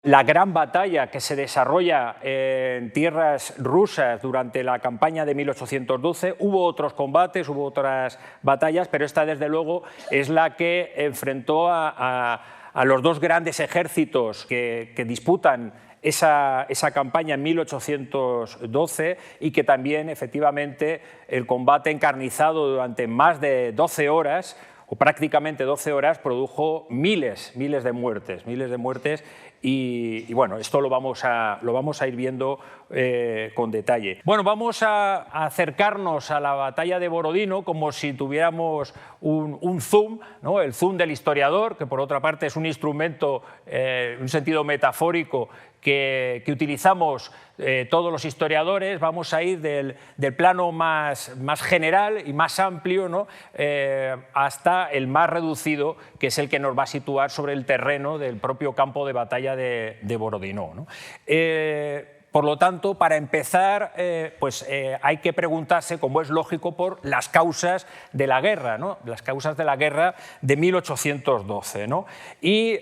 La gran batalla que se desarrolla en tierras rusas durante la campaña de 1812, hubo otros combates, hubo otras batallas, pero esta desde luego es la que enfrentó a los dos grandes ejércitos que disputan esa campaña en 1812 y que también efectivamente el combate encarnizado durante más de 12 horas o prácticamente 12 horas produjo miles de muertes y bueno, esto lo vamos a ir viendo con detalle. Bueno, vamos a acercarnos a la batalla de Borodino como si tuviéramos un zoom, ¿no? El zoom del historiador, que por otra parte es un instrumento en un sentido metafórico que utilizamos todos los historiadores. Vamos a ir del plano más general y más amplio, ¿no? Hasta el más reducido, que es el que nos va a situar sobre el terreno del propio campo de batalla de Borodino, ¿no? Por lo tanto, para empezar, hay que preguntarse, como es lógico, por las causas de la guerra, ¿no? Las causas de la guerra de 1812, ¿no? Y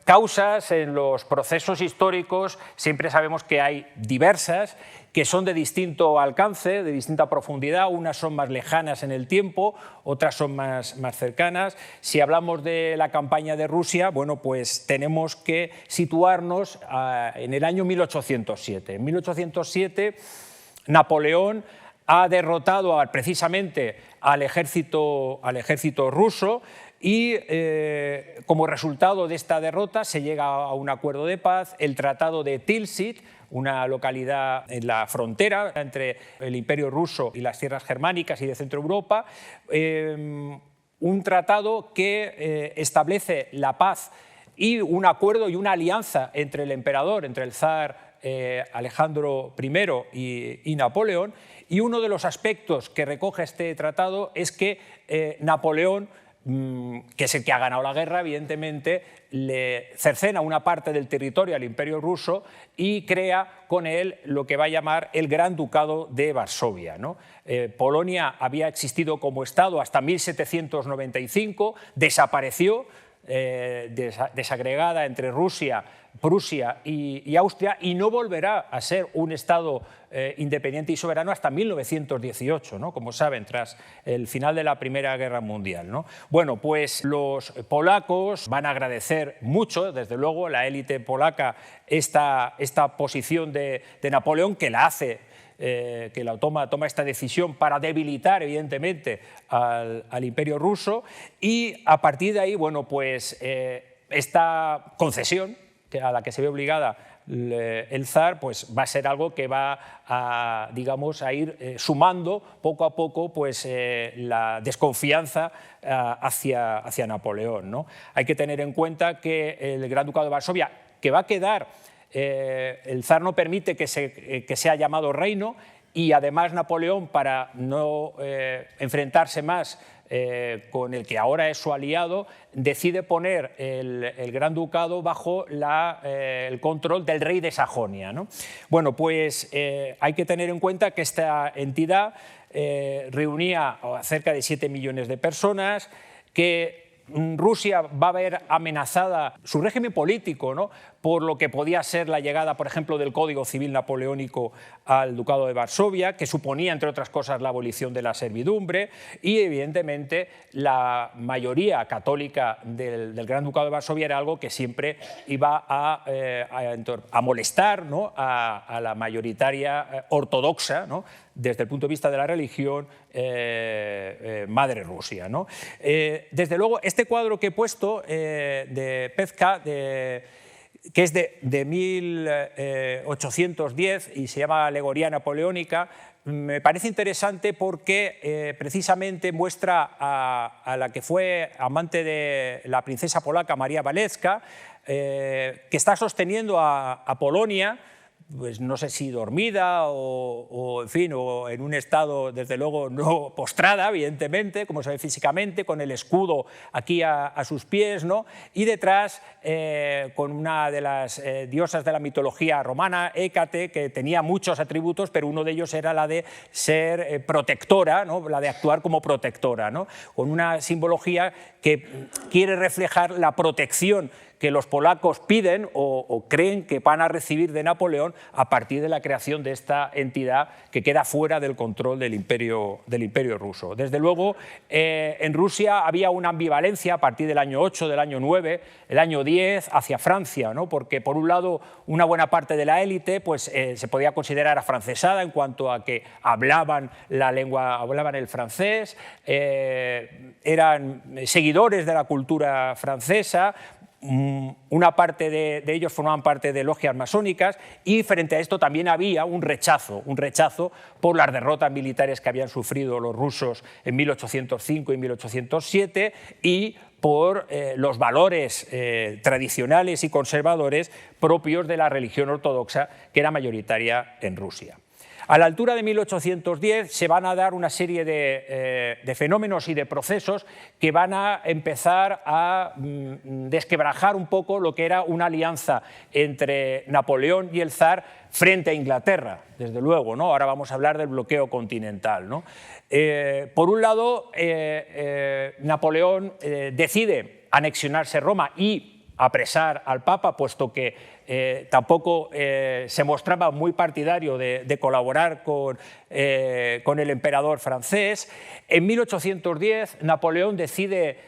causas en los procesos históricos siempre sabemos que hay diversas, que son de distinto alcance, de distinta profundidad. Unas son más lejanas en el tiempo, otras son más cercanas. Si hablamos de la campaña de Rusia, bueno, pues tenemos que situarnos en el año 1807. En 1807, Napoleón ha derrotado precisamente al ejército ruso y como resultado de esta derrota se llega a un acuerdo de paz, el Tratado de Tilsit, una localidad en la frontera entre el Imperio ruso y las tierras germánicas y de Centro Europa, un tratado que establece la paz y un acuerdo y una alianza entre el emperador, entre el zar Alejandro I y Napoleón, y uno de los aspectos que recoge este tratado es que Napoleón, que es el que ha ganado la guerra, evidentemente, le cercena una parte del territorio al Imperio ruso y crea con él lo que va a llamar el Gran Ducado de Varsovia, ¿no? Polonia había existido como Estado hasta 1795, desapareció, desagregada entre Rusia, Prusia y Austria, y no volverá a ser un Estado independiente y soberano hasta 1918, ¿no? Como saben, tras el final de la Primera Guerra Mundial, ¿no? Bueno, pues los polacos van a agradecer mucho, desde luego, la élite polaca, esta posición de Napoleón, que la hace, que toma esta decisión para debilitar, evidentemente, al Imperio ruso, y a partir de ahí, bueno, pues esta concesión a la que se ve obligada el zar, pues va a ser algo que va a, digamos, a ir sumando poco a poco, pues, la desconfianza hacia Napoleón, ¿no? Hay que tener en cuenta que el Gran Ducado de Varsovia, que va a quedar, el zar no permite que sea llamado reino, y además Napoleón, para no enfrentarse más con el que ahora es su aliado, decide poner el Gran Ducado bajo el control del rey de Sajonia, ¿no? Bueno, pues hay que tener en cuenta que esta entidad reunía a cerca de 7 millones de personas, que Rusia va a ver amenazada su régimen político, ¿no? Por lo que podía ser la llegada, por ejemplo, del Código Civil napoleónico al Ducado de Varsovia, que suponía, entre otras cosas, la abolición de la servidumbre, y evidentemente la mayoría católica del Gran Ducado de Varsovia era algo que siempre iba a molestar, ¿no? a la mayoritaria ortodoxa, ¿no? Desde el punto de vista de la religión, madre Rusia, ¿no? Desde luego, este cuadro que he puesto de Pezka, que es de 1810 y se llama Alegoría Napoleónica, me parece interesante porque precisamente muestra a la que fue amante de la princesa polaca María Walewska, que está sosteniendo a Polonia, pues no sé si dormida o en fin, o en un estado, desde luego, no postrada, evidentemente, como se ve físicamente, con el escudo aquí a sus pies, ¿no? Y detrás, con una de las diosas de la mitología romana, Hécate, que tenía muchos atributos, pero uno de ellos era la de ser protectora, ¿no? La de actuar como protectora, ¿no? Con una simbología que quiere reflejar la protección que los polacos piden o creen que van a recibir de Napoleón a partir de la creación de esta entidad que queda fuera del control del imperio ruso. Desde luego, en Rusia había una ambivalencia a partir del año 8, del año 9, el año 10 hacia Francia, ¿no? Porque por un lado una buena parte de la élite pues, se podía considerar afrancesada en cuanto a que hablaban el francés, eran seguidores de la cultura francesa. Una parte de ellos formaban parte de logias masónicas y frente a esto también había un rechazo por las derrotas militares que habían sufrido los rusos en 1805 y 1807 y por los valores tradicionales y conservadores propios de la religión ortodoxa que era mayoritaria en Rusia. A la altura de 1810 se van a dar una serie de fenómenos y de procesos que van a empezar a desquebrajar un poco lo que era una alianza entre Napoleón y el zar frente a Inglaterra, desde luego, ¿no? Ahora vamos a hablar del bloqueo continental, ¿no? Por un lado, Napoleón decide anexionarse Roma y apresar al Papa, puesto que tampoco se mostraba muy partidario de colaborar con el emperador francés. En 1810 Napoleón decide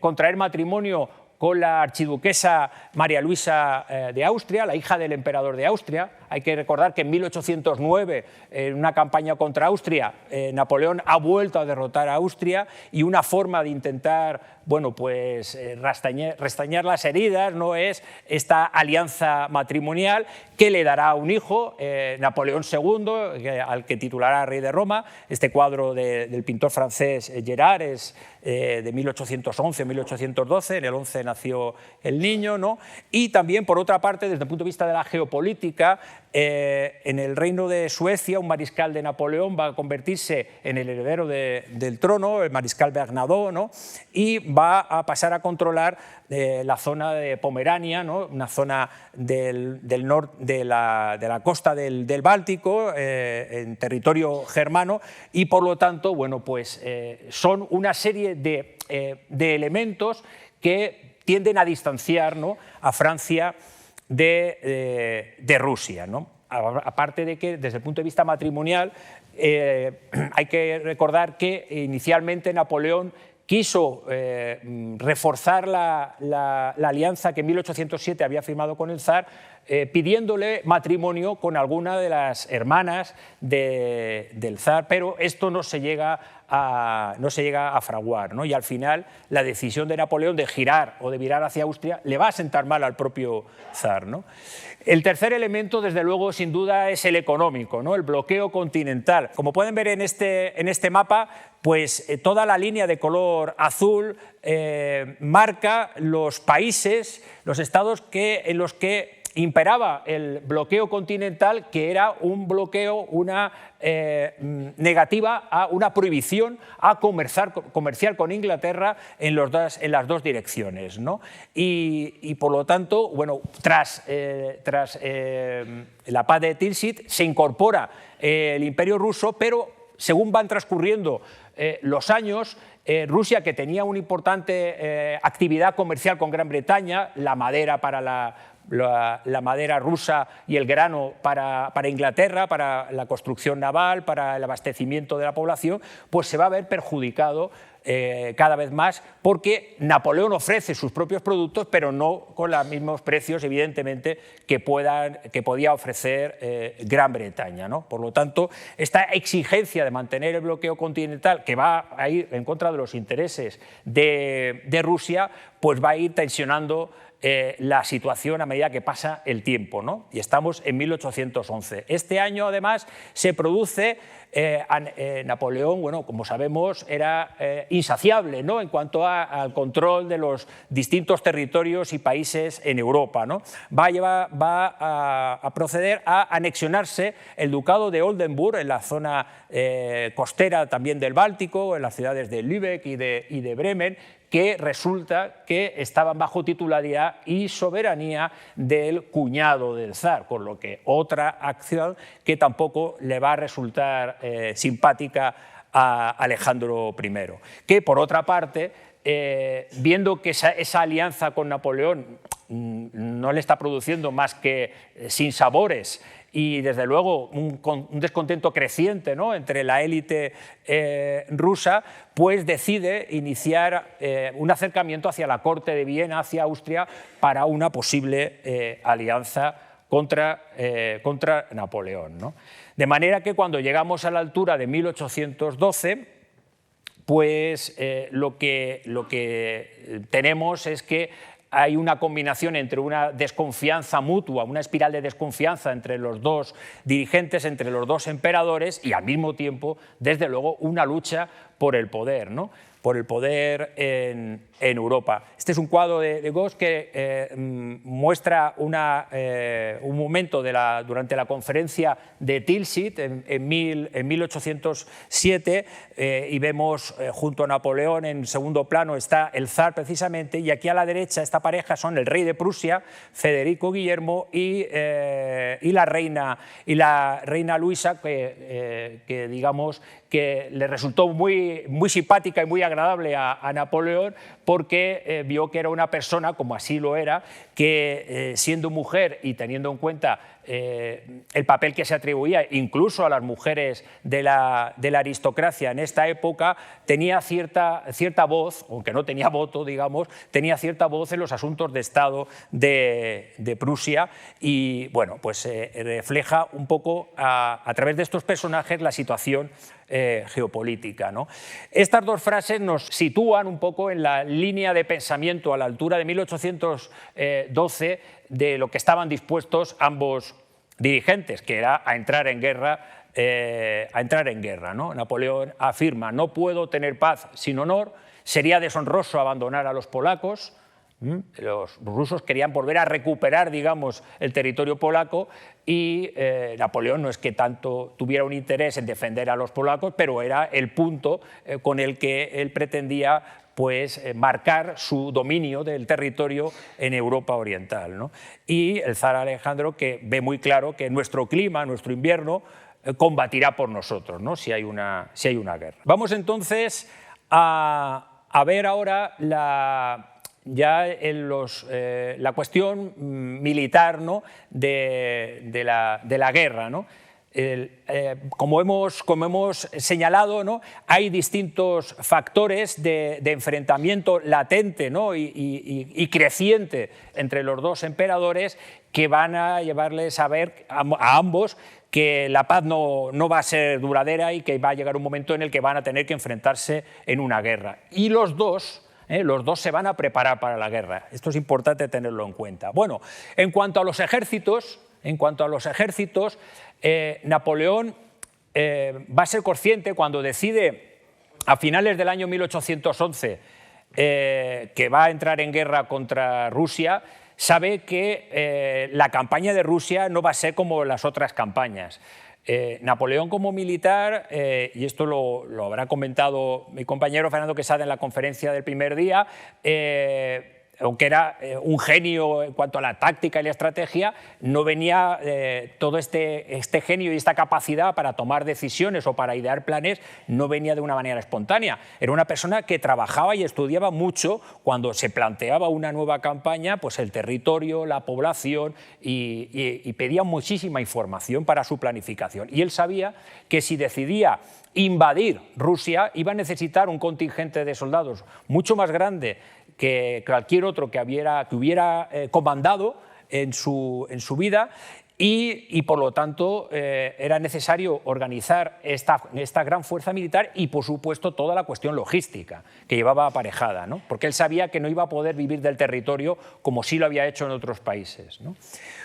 contraer matrimonio con la archiduquesa María Luisa de Austria, la hija del emperador de Austria. Hay que recordar que en 1809, en una campaña contra Austria, Napoleón ha vuelto a derrotar a Austria y una forma de intentar restañar las heridas no es esta alianza matrimonial que le dará un hijo, Napoleón II, al que titulará Rey de Roma. Este cuadro del pintor francés Gerard es de 1811-1812, en el 11 nació el niño, ¿no? Y también, por otra parte, desde el punto de vista de la geopolítica, en el reino de Suecia, un mariscal de Napoleón va a convertirse en el heredero del trono, el mariscal Bernadotte, ¿no? Y va a pasar a controlar la zona de Pomerania, ¿no? Una zona del norte de la costa del Báltico, en territorio germano, y por lo tanto, bueno, pues, son una serie de elementos que tienden a distanciar, ¿no?, a Francia de Rusia, ¿no? Aparte de que, desde el punto de vista matrimonial, hay que recordar que inicialmente Napoleón quiso reforzar la alianza que en 1807 había firmado con el zar, pidiéndole matrimonio con alguna de las hermanas del zar, pero esto no se llega a fraguar, ¿no? Y al final la decisión de Napoleón de girar o de virar hacia Austria le va a sentar mal al propio zar, ¿no? El tercer elemento, desde luego, sin duda, es el económico, ¿no? El bloqueo continental. Como pueden ver en este mapa, pues toda la línea de color azul marca los países, los estados en los que imperaba el bloqueo continental, que era un bloqueo, una negativa, a una prohibición a comerciar con Inglaterra en las dos direcciones, ¿no? Y por lo tanto, bueno, tras la paz de Tilsit se incorpora el Imperio ruso, pero según van transcurriendo los años, Rusia, que tenía una importante actividad comercial con Gran Bretaña, la madera para la madera rusa y el grano para Inglaterra, para la construcción naval, para el abastecimiento de la población, pues se va a ver perjudicado cada vez más, porque Napoleón ofrece sus propios productos, pero no con los mismos precios, evidentemente, que podía ofrecer Gran Bretaña, ¿no? Por lo tanto, esta exigencia de mantener el bloqueo continental, que va a ir en contra de los intereses de Rusia, pues va a ir tensionando la situación a medida que pasa el tiempo, ¿no? Y estamos en 1811. Este año, además, se produce Napoleón, bueno, como sabemos, era insaciable, ¿no?, en cuanto al control de los distintos territorios y países en Europa, ¿no? Va a proceder a anexionarse el ducado de Oldenburg en la zona costera también del Báltico, en las ciudades de Lübeck y de Bremen, que resulta que estaban bajo titularidad y soberanía del cuñado del zar, con lo que otra acción que tampoco le va a resultar simpática a Alejandro I, que por otra parte, viendo que esa alianza con Napoleón no le está produciendo más que sinsabores y, desde luego, un descontento creciente, ¿no?, entre la élite rusa, pues decide iniciar un acercamiento hacia la corte de Viena, hacia Austria, para una posible alianza contra Napoleón, ¿no? De manera que, cuando llegamos a la altura de 1812, pues lo que tenemos es que hay una combinación entre una desconfianza mutua, una espiral de desconfianza entre los dos dirigentes, entre los dos emperadores, y, al mismo tiempo, desde luego, una lucha por el poder, ¿no?, por el poder en Europa. Este es un cuadro de Gosch que muestra un momento durante la conferencia de Tilsit en 1807, y vemos junto a Napoleón, en segundo plano está el zar precisamente, y aquí a la derecha esta pareja son el rey de Prusia, Federico Guillermo, y la reina Luisa, que digamos que le resultó muy simpática y muy agradable a Napoleón, porque vio que era una persona, como así lo era, que siendo mujer y teniendo en cuenta el papel que se atribuía incluso a las mujeres de la aristocracia en esta época, tenía cierta voz, aunque no tenía voto, digamos, tenía cierta voz en los asuntos de Estado de Prusia, y, bueno, pues refleja un poco a través de estos personajes la situación geopolítica, ¿no? Estas dos frases nos sitúan un poco en la línea de pensamiento, a la altura de 1812, de lo que estaban dispuestos ambos dirigentes, que era a entrar en guerra, ¿no? Napoleón afirma: no puedo tener paz sin honor, sería deshonroso abandonar a los polacos. Los rusos querían volver a recuperar, digamos, el territorio polaco, y Napoleón no es que tanto tuviera un interés en defender a los polacos, pero era el punto con el que él pretendía, pues, marcar su dominio del territorio en Europa Oriental, ¿no? Y el zar Alejandro, que ve muy claro que nuestro clima, nuestro invierno, combatirá por nosotros, ¿no?, si hay una guerra. Vamos entonces a ver ahora la cuestión militar, ¿no?, de la guerra, ¿no? Como hemos señalado, ¿no?, hay distintos factores de enfrentamiento latente, ¿no?, y creciente entre los dos emperadores, que van a llevarles a ver a ambos que la paz no va a ser duradera y que va a llegar un momento en el que van a tener que enfrentarse en una guerra. Y los dos se van a preparar para la guerra. Esto es importante tenerlo en cuenta. Bueno, en cuanto a los ejércitos, Napoleón va a ser consciente, cuando decide a finales del año 1811 que va a entrar en guerra contra Rusia, sabe que la campaña de Rusia no va a ser como las otras campañas. Napoleón, como militar, y esto lo habrá comentado mi compañero Fernando Quesada en la conferencia del primer día, aunque era un genio en cuanto a la táctica y la estrategia, no venía todo este genio y esta capacidad para tomar decisiones o para idear planes, no venía de una manera espontánea. Era una persona que trabajaba y estudiaba mucho cuando se planteaba una nueva campaña, pues el territorio, la población, y pedía muchísima información para su planificación. Y él sabía que si decidía invadir Rusia iba a necesitar un contingente de soldados mucho más grande que cualquier otro que hubiera comandado en su vida, y por lo tanto era necesario organizar esta gran fuerza militar y, por supuesto, toda la cuestión logística que llevaba aparejada, ¿no?, porque él sabía que no iba a poder vivir del territorio como sí lo había hecho en otros países, ¿no?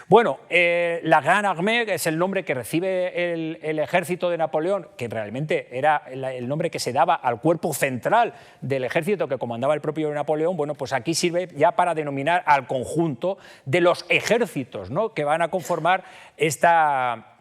Bueno, la Grande Armée es el nombre que recibe el ejército de Napoleón, que realmente era el nombre que se daba al cuerpo central del ejército que comandaba el propio Napoleón. Bueno, pues aquí sirve ya para denominar al conjunto de los ejércitos, ¿no?, que van a conformar esta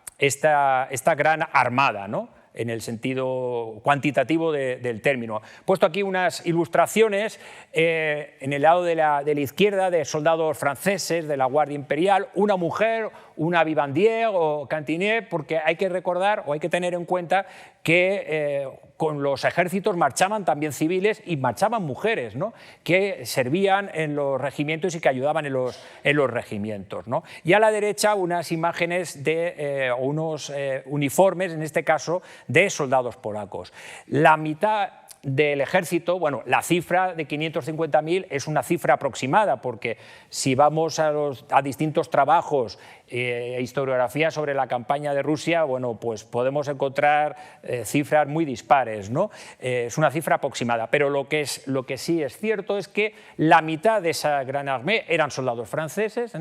gran armada, ¿no?, en el sentido cuantitativo del término. He puesto aquí unas ilustraciones en el lado de la izquierda, de soldados franceses de la Guardia Imperial, una mujer, una vivandière o cantinière, porque hay que recordar o hay que tener en cuenta que con los ejércitos marchaban también civiles y marchaban mujeres, ¿no?, que servían en los regimientos y que ayudaban en los regimientos, ¿no? Y a la derecha unas imágenes de unos uniformes, en este caso de soldados polacos. La mitad del ejército, bueno, la cifra de 550.000 es una cifra aproximada, porque si vamos a distintos trabajos e historiografía sobre la campaña de Rusia, bueno, pues podemos encontrar cifras muy dispares, ¿no? Es una cifra aproximada, pero lo que sí es cierto es que la mitad de esa gran armée eran soldados franceses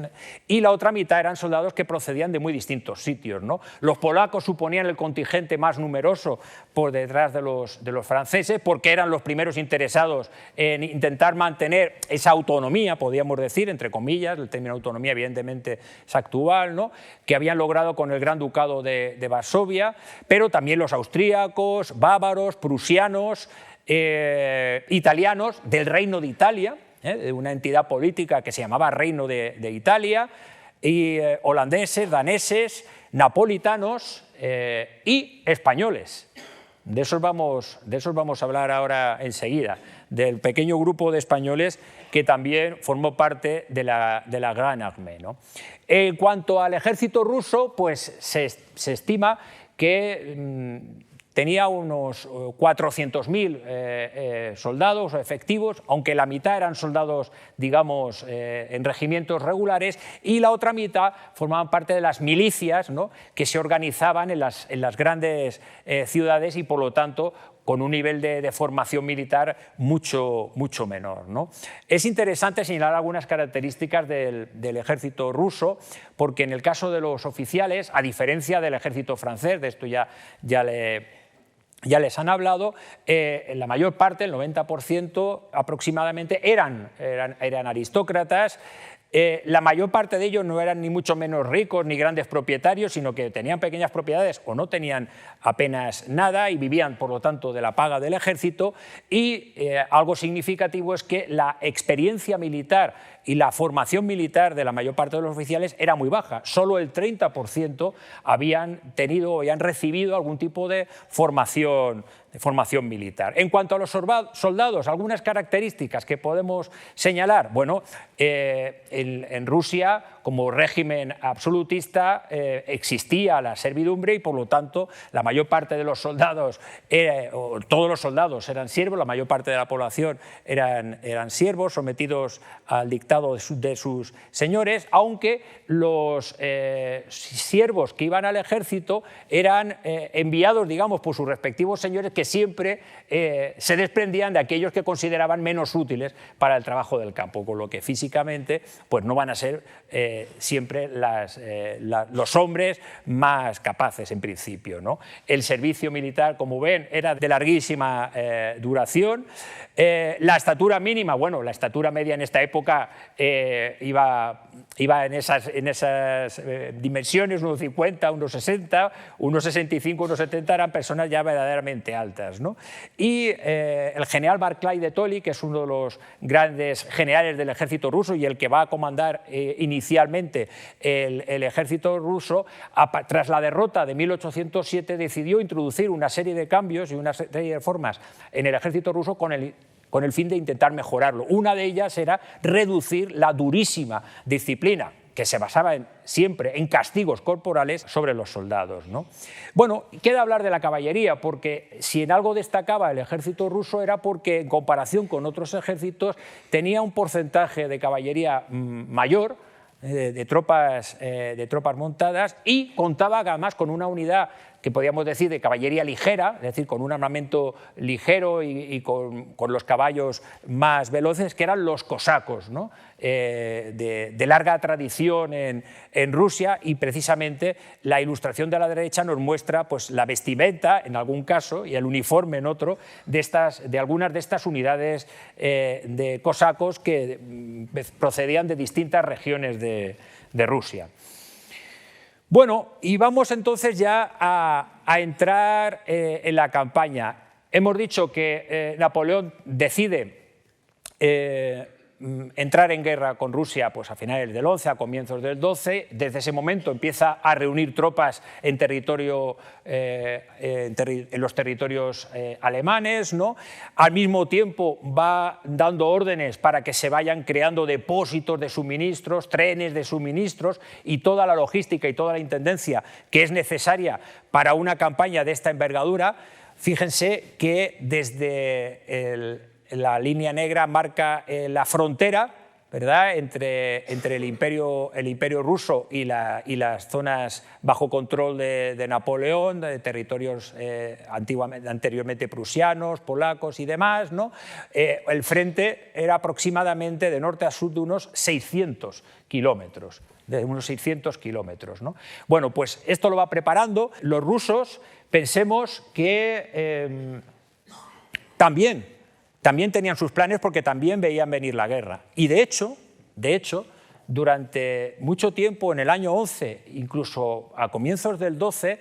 y la otra mitad eran soldados que procedían de muy distintos sitios, ¿no? Los polacos suponían el contingente más numeroso por detrás de los franceses, porque eran los primeros interesados en intentar mantener esa autonomía, podríamos decir, entre comillas, el término autonomía evidentemente es actual, ¿no?, que habían logrado con el Gran Ducado de Varsovia, pero también los austríacos, bávaros, prusianos, italianos del Reino de Italia, de una entidad política que se llamaba Reino de Italia, y holandeses, daneses, napolitanos y españoles. De esos vamos a hablar ahora enseguida, del pequeño grupo de españoles que también formó parte de la Gran Armée, ¿no? En cuanto al ejército ruso, pues se estima que tenía unos 400.000 soldados efectivos, aunque la mitad eran soldados, digamos, en regimientos regulares, y la otra mitad formaban parte de las milicias, ¿no?, que se organizaban en las grandes ciudades y, por lo tanto, con un nivel de formación militar mucho menor, ¿no? Es interesante señalar algunas características del ejército ruso, porque en el caso de los oficiales, a diferencia del ejército francés, de esto ya les han hablado, la mayor parte, el 90% aproximadamente, eran aristócratas. La mayor parte de ellos no eran ni mucho menos ricos ni grandes propietarios, sino que tenían pequeñas propiedades o no tenían apenas nada y vivían, por lo tanto, de la paga del ejército. Y algo significativo es que la experiencia militar y la formación militar de la mayor parte de los oficiales era muy baja. Solo el 30% habían tenido o habían recibido algún tipo de formación militar. En cuanto a los soldados, algunas características que podemos señalar. Bueno, en Rusia, como régimen absolutista, existía la servidumbre y, por lo tanto, la mayor parte de los soldados, todos los soldados eran siervos, la mayor parte de la población eran siervos sometidos al dictado de sus señores, aunque los siervos que iban al ejército eran enviados, digamos, por sus respectivos señores, que siempre se desprendían de aquellos que consideraban menos útiles para el trabajo del campo, con lo que físicamente pues no van a ser siempre los hombres más capaces en principio, ¿no? El servicio militar, como ven, era de larguísima duración. La estatura mínima, bueno, la estatura media en esta época iba en esas dimensiones, unos 50, unos 60, unos 65, unos 70, eran personas ya verdaderamente altas, ¿no? Y el general Barclay de Tolly, que es uno de los grandes generales del ejército ruso y el que va a comandar inicialmente el ejército ruso, tras la derrota de 1807 decidió introducir una serie de cambios y una serie de reformas en el ejército ruso con el fin de intentar mejorarlo. Una de ellas era reducir la durísima disciplina que se basaba siempre en castigos corporales sobre los soldados, ¿no? Bueno, queda hablar de la caballería, porque si en algo destacaba el ejército ruso era porque, en comparación con otros ejércitos, tenía un porcentaje de caballería mayor, de tropas montadas, y contaba además con una unidad que podríamos decir de caballería ligera, es decir, con un armamento ligero y con los caballos más veloces, que eran los cosacos, ¿no? De larga tradición en Rusia, y precisamente la ilustración de la derecha nos muestra pues, la vestimenta, en algún caso, y el uniforme en otro, de algunas de estas unidades de cosacos que procedían de distintas regiones de Rusia. Bueno, y vamos entonces ya a entrar en la campaña. Hemos dicho que Napoleón decide entrar en guerra con Rusia pues, a finales del 11, a comienzos del 12. Desde ese momento empieza a reunir tropas en los territorios alemanes, ¿no? Al mismo tiempo va dando órdenes para que se vayan creando depósitos de suministros, trenes de suministros y toda la logística y toda la intendencia que es necesaria para una campaña de esta envergadura. Fíjense que desde la línea negra marca la frontera, ¿verdad?, entre el imperio ruso y las zonas bajo control de Napoleón, de territorios anteriormente prusianos, polacos y demás, ¿no? El frente era aproximadamente de norte a sur de unos 600 kilómetros. De unos 600 kilómetros, ¿no? Bueno, pues esto lo va preparando. Los rusos, pensemos que también tenían sus planes porque también veían venir la guerra. Y de hecho, durante mucho tiempo, en el año 11, incluso a comienzos del 12,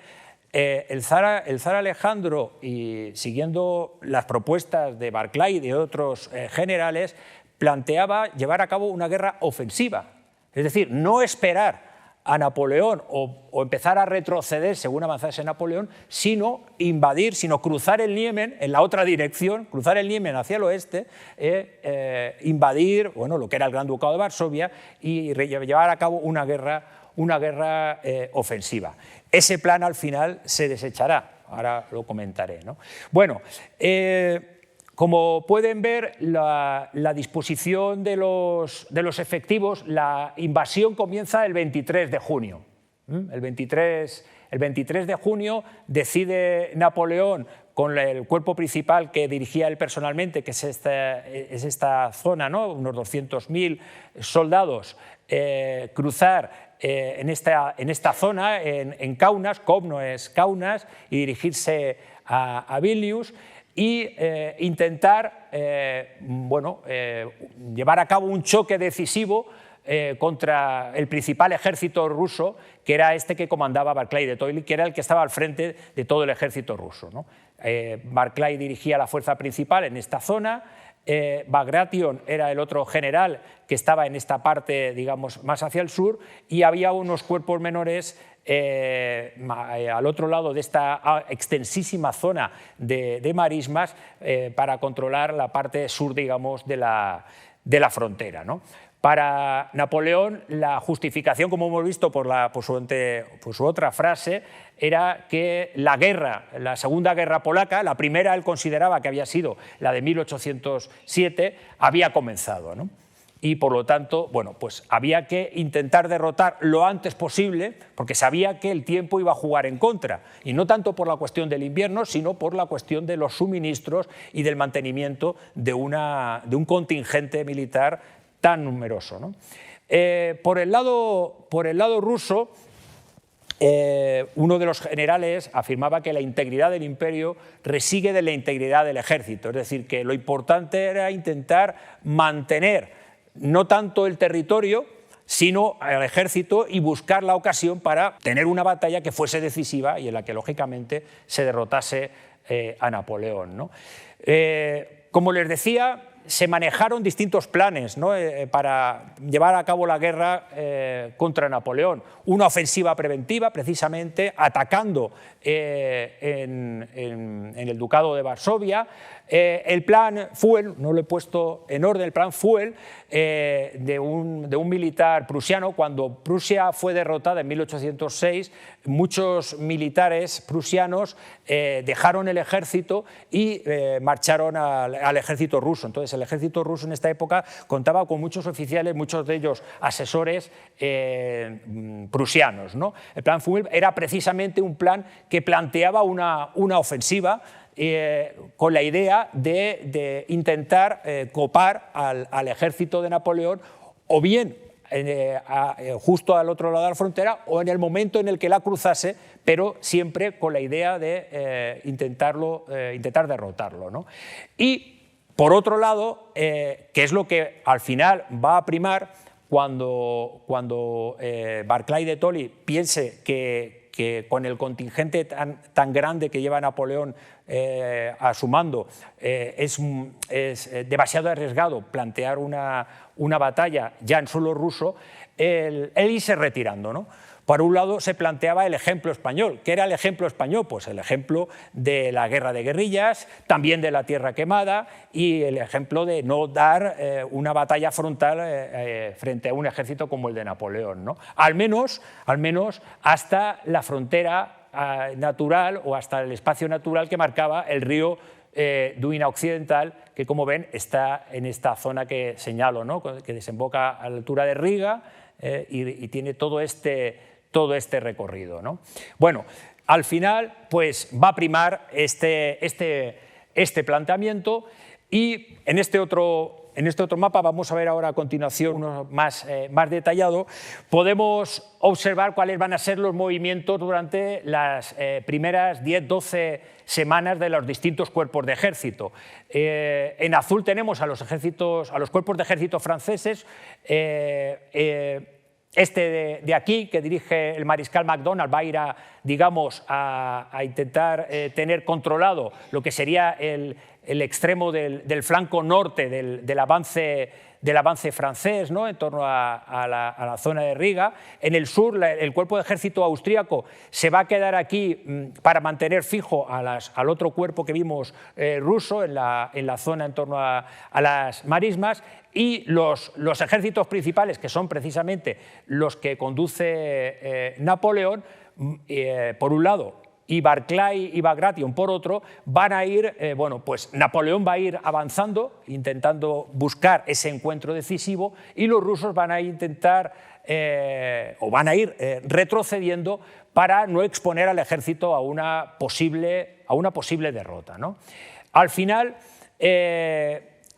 el zar Alejandro, y siguiendo las propuestas de Barclay y de otros generales, planteaba llevar a cabo una guerra ofensiva. Es decir, no esperar a Napoleón o empezar a retroceder según avanzase Napoleón, sino invadir, sino cruzar el Niemen en la otra dirección, cruzar el Niemen hacia el oeste, invadir lo que era el Gran Ducado de Varsovia y llevar a cabo una guerra ofensiva. Ese plan al final se desechará, ahora lo comentaré, ¿no? Bueno, como pueden ver, la disposición de los efectivos, la invasión comienza el 23 de junio. El 23 de junio decide Napoleón, con el cuerpo principal que dirigía él personalmente, que es esta zona, ¿no?, unos 200.000 soldados, cruzar en esta zona, en Kaunas, Kovno es Kaunas, y dirigirse a Vilnius, y intentar llevar a cabo un choque decisivo contra el principal ejército ruso, que era este que comandaba Barclay de Tolly, que era el que estaba al frente de todo el ejército ruso, ¿no? Barclay dirigía la fuerza principal en esta zona, Bagration era el otro general que estaba en esta parte, digamos, más hacia el sur, y había unos cuerpos menores al otro lado de esta extensísima zona de marismas para controlar la parte sur, digamos, de la frontera, ¿no? Para Napoleón, la justificación, como hemos visto por su otra frase, era que la Segunda Guerra Polaca, la primera él consideraba que había sido la de 1807, había comenzado, ¿no? Y por lo tanto, pues había que intentar derrotar lo antes posible, porque sabía que el tiempo iba a jugar en contra, y no tanto por la cuestión del invierno, sino por la cuestión de los suministros y del mantenimiento de un contingente militar tan numeroso, ¿no? Por el lado ruso, uno de los generales afirmaba que la integridad del imperio reside en la integridad del ejército, es decir, que lo importante era intentar mantener no tanto el territorio, sino al ejército, y buscar la ocasión para tener una batalla que fuese decisiva y en la que, lógicamente, se derrotase a Napoleón, ¿no? Como les decía, se manejaron distintos planes, ¿no?, para llevar a cabo la guerra contra Napoleón. Una ofensiva preventiva, precisamente, atacando en el Ducado de Varsovia. El plan Fuel, no lo he puesto en orden, el plan Fuel de un militar prusiano. Cuando Prusia fue derrotada en 1806, muchos militares prusianos dejaron el ejército y marcharon al ejército ruso. Entonces, el ejército ruso en esta época contaba con muchos oficiales, muchos de ellos asesores prusianos, ¿no? El plan Fuel era precisamente un plan que planteaba una ofensiva con la idea de intentar copar al ejército de Napoleón, o bien justo al otro lado de la frontera, o en el momento en el que la cruzase, pero siempre con la idea de intentar derrotarlo, ¿no? Y, por otro lado, que es lo que al final va a primar cuando Barclay de Tolly piense que que con el contingente tan grande que lleva Napoleón a su mando es demasiado arriesgado plantear una batalla ya en suelo ruso, el irse retirando, ¿no? Por un lado se planteaba el ejemplo español. ¿Qué era el ejemplo español? Pues el ejemplo de la guerra de guerrillas, también de la tierra quemada y el ejemplo de no dar una batalla frontal frente a un ejército como el de Napoleón, ¿no? Al menos hasta la frontera natural o hasta el espacio natural que marcaba el río Duina Occidental, que como ven está en esta zona que señalo, ¿no? Que desemboca a la altura de Riga y tiene todo este recorrido, ¿no? Bueno, al final pues va a primar este planteamiento y en este otro mapa, vamos a ver ahora a continuación uno más detallado, podemos observar cuáles van a ser los movimientos durante las primeras 10-12 semanas de los distintos cuerpos de ejército. En azul tenemos a los cuerpos de ejército franceses. Este de aquí, que dirige el mariscal MacDonald, va a ir a intentar tener controlado lo que sería el extremo del flanco norte del avance francés, ¿no? En torno a la zona de Riga. En el sur, el cuerpo de ejército austríaco se va a quedar aquí para mantener fijo al otro cuerpo que vimos ruso en la zona en torno a las marismas. Y los ejércitos principales, que son precisamente los que conduce Napoleón, por un lado, y Barclay y Bagration por otro, van a ir, pues Napoleón va a ir avanzando, intentando buscar ese encuentro decisivo, y los rusos van a intentar, van a ir retrocediendo para no exponer al ejército a una posible derrota, ¿no? Al final,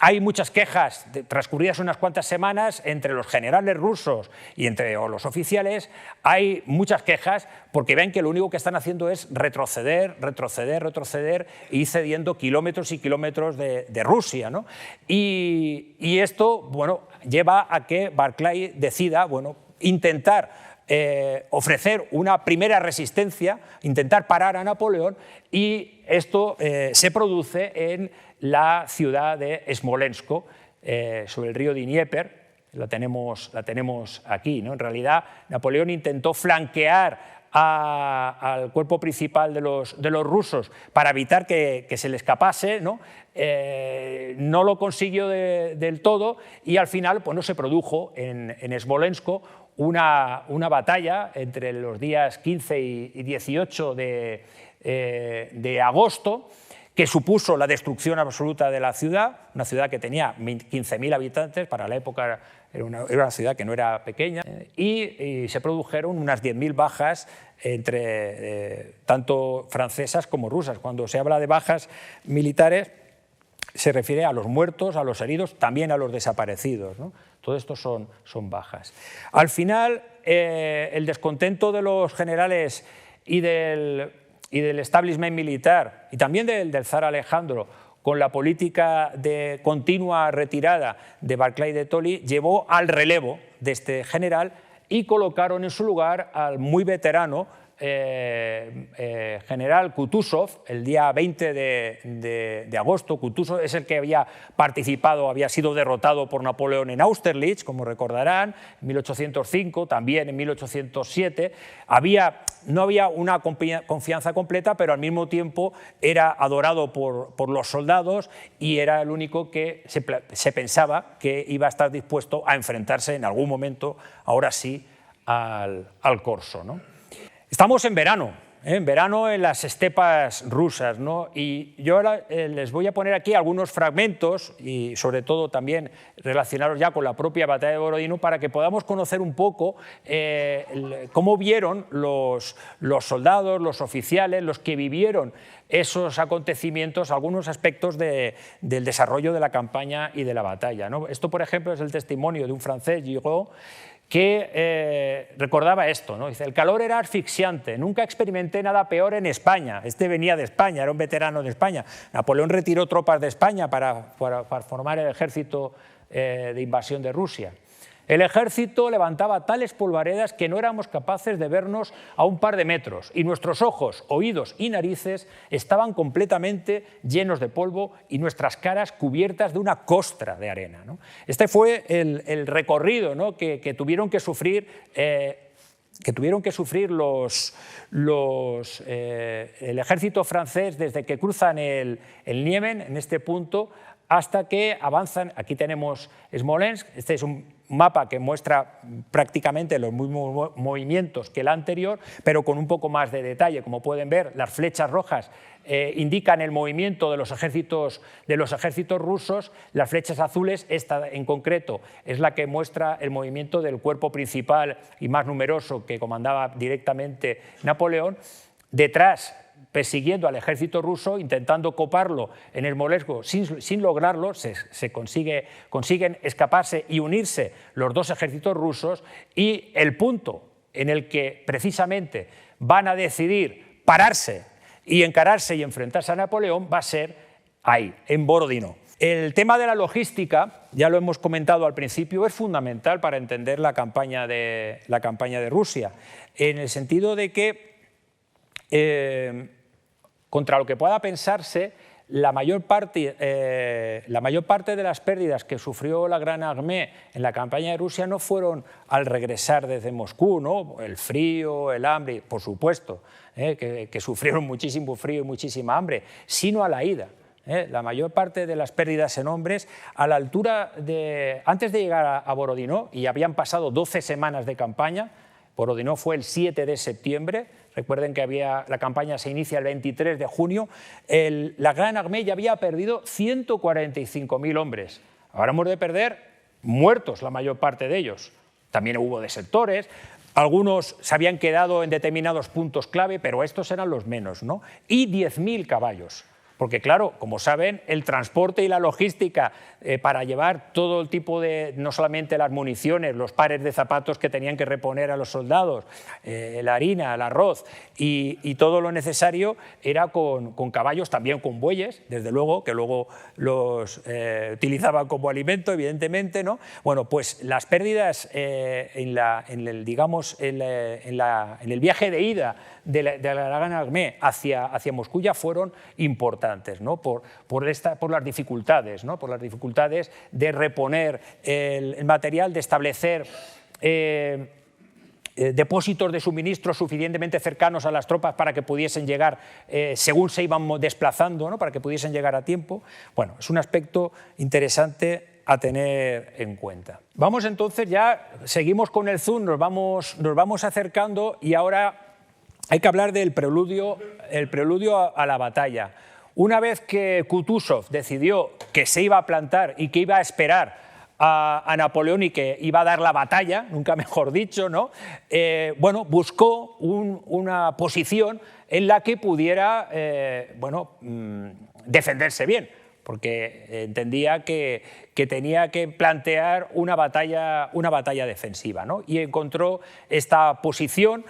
hay muchas quejas, transcurridas unas cuantas semanas, entre los generales rusos y entre los oficiales. Hay muchas quejas porque ven que lo único que están haciendo es retroceder y cediendo kilómetros y kilómetros de Rusia, ¿no? Y esto, bueno, lleva a que Barclay decida, intentar ofrecer una primera resistencia, intentar parar a Napoleón, y esto se produce en la ciudad de Smolensk, sobre el río Dnieper. La tenemos aquí, ¿no? En realidad, Napoleón intentó flanquear al cuerpo principal de los rusos para evitar que se le escapase, ¿no? No lo consiguió del todo, y al final pues, no se produjo en Smolensk una batalla entre los días 15 y 18 de agosto, que supuso la destrucción absoluta de la ciudad, una ciudad que tenía 15.000 habitantes, para la época era una ciudad que no era pequeña, y se produjeron unas 10.000 bajas entre tanto francesas como rusas. Cuando se habla de bajas militares se refiere a los muertos, a los heridos, también a los desaparecidos, ¿no? Todo esto son bajas. Al final, el descontento de los generales y del establishment militar, y también del zar Alejandro, con la política de continua retirada de Barclay de Tolly, llevó al relevo de este general y colocaron en su lugar al muy veterano general Kutuzov. El día 20 de agosto, Kutuzov es el que había sido derrotado por Napoleón en Austerlitz, como recordarán, en 1805, también en 1807. No había una confianza completa, pero al mismo tiempo era adorado por los soldados y era el único que se pensaba que iba a estar dispuesto a enfrentarse en algún momento, ahora sí, al corso, ¿no? Estamos en verano en las estepas rusas, ¿no? Y yo ahora les voy a poner aquí algunos fragmentos, y sobre todo también relacionados ya con la propia batalla de Borodino, para que podamos conocer un poco cómo vieron los soldados, los oficiales, los que vivieron esos acontecimientos, algunos aspectos del desarrollo de la campaña y de la batalla, ¿no? Esto, por ejemplo, es el testimonio de un francés, Giraud, que recordaba esto, ¿no? Dice: el calor era asfixiante, nunca experimenté nada peor en España. Este venía de España, era un veterano de España. Napoleón retiró tropas de España para formar el ejército de invasión de Rusia. El ejército levantaba tales polvaredas que no éramos capaces de vernos a un par de metros y nuestros ojos, oídos y narices estaban completamente llenos de polvo y nuestras caras cubiertas de una costra de arena, ¿no? Este fue el recorrido, ¿no?, que tuvieron que sufrir el ejército francés desde que cruzan el Niemen en este punto hasta que avanzan. Aquí tenemos Smolensk. Este es un mapa que muestra prácticamente los mismos movimientos que el anterior, pero con un poco más de detalle. Como pueden ver, las flechas rojas indican el movimiento de los ejércitos rusos, las flechas azules, esta en concreto, es la que muestra el movimiento del cuerpo principal y más numeroso que comandaba directamente Napoleón. Detrás, persiguiendo al ejército ruso, intentando coparlo en Smolensk sin lograrlo, consiguen escaparse y unirse los dos ejércitos rusos, y el punto en el que precisamente van a decidir pararse y encararse y enfrentarse a Napoleón va a ser ahí, en Borodino. El tema de la logística, ya lo hemos comentado al principio, es fundamental para entender la campaña de Rusia, en el sentido de que contra lo que pueda pensarse, la mayor parte de las pérdidas que sufrió la Grande Armée en la campaña de Rusia no fueron al regresar desde Moscú, ¿no? El frío, el hambre, por supuesto, que sufrieron muchísimo frío y muchísima hambre, sino a la ida. La mayor parte de las pérdidas en hombres, a la altura antes de llegar a Borodino, y habían pasado 12 semanas de campaña. Borodino fue el 7 de septiembre, recuerden que la campaña se inicia el 23 de junio, la Grande Armée ya había perdido 145.000 hombres. Ahora hemos de perder muertos la mayor parte de ellos. También hubo desertores, algunos se habían quedado en determinados puntos clave, pero estos eran los menos, ¿no? Y 10.000 caballos. Porque claro, como saben, el transporte y la logística para llevar todo el tipo de, no solamente las municiones, los pares de zapatos que tenían que reponer a los soldados, la harina, el arroz y todo lo necesario, era con caballos, también con bueyes, desde luego, que luego los utilizaban como alimento, evidentemente, ¿no? Bueno, pues las pérdidas en el viaje de ida de la Grande Armée hacia Moscú ya fueron importantes, ¿no? por las dificultades, ¿no? Por las dificultades de reponer el material, de establecer depósitos de suministros suficientemente cercanos a las tropas para que pudiesen llegar según se iban desplazando, ¿no? Para que pudiesen llegar a tiempo. Bueno, es un aspecto interesante a tener en cuenta. Vamos entonces, ya seguimos con el zoom, nos vamos acercando, y ahora hay que hablar del preludio a la batalla. Una vez que Kutuzov decidió que se iba a plantar y que iba a esperar a Napoleón y que iba a dar la batalla, nunca mejor dicho, ¿no? Bueno, buscó una posición en la que pudiera defenderse bien, porque entendía que tenía que plantear una batalla defensiva, ¿no? Y encontró esta posición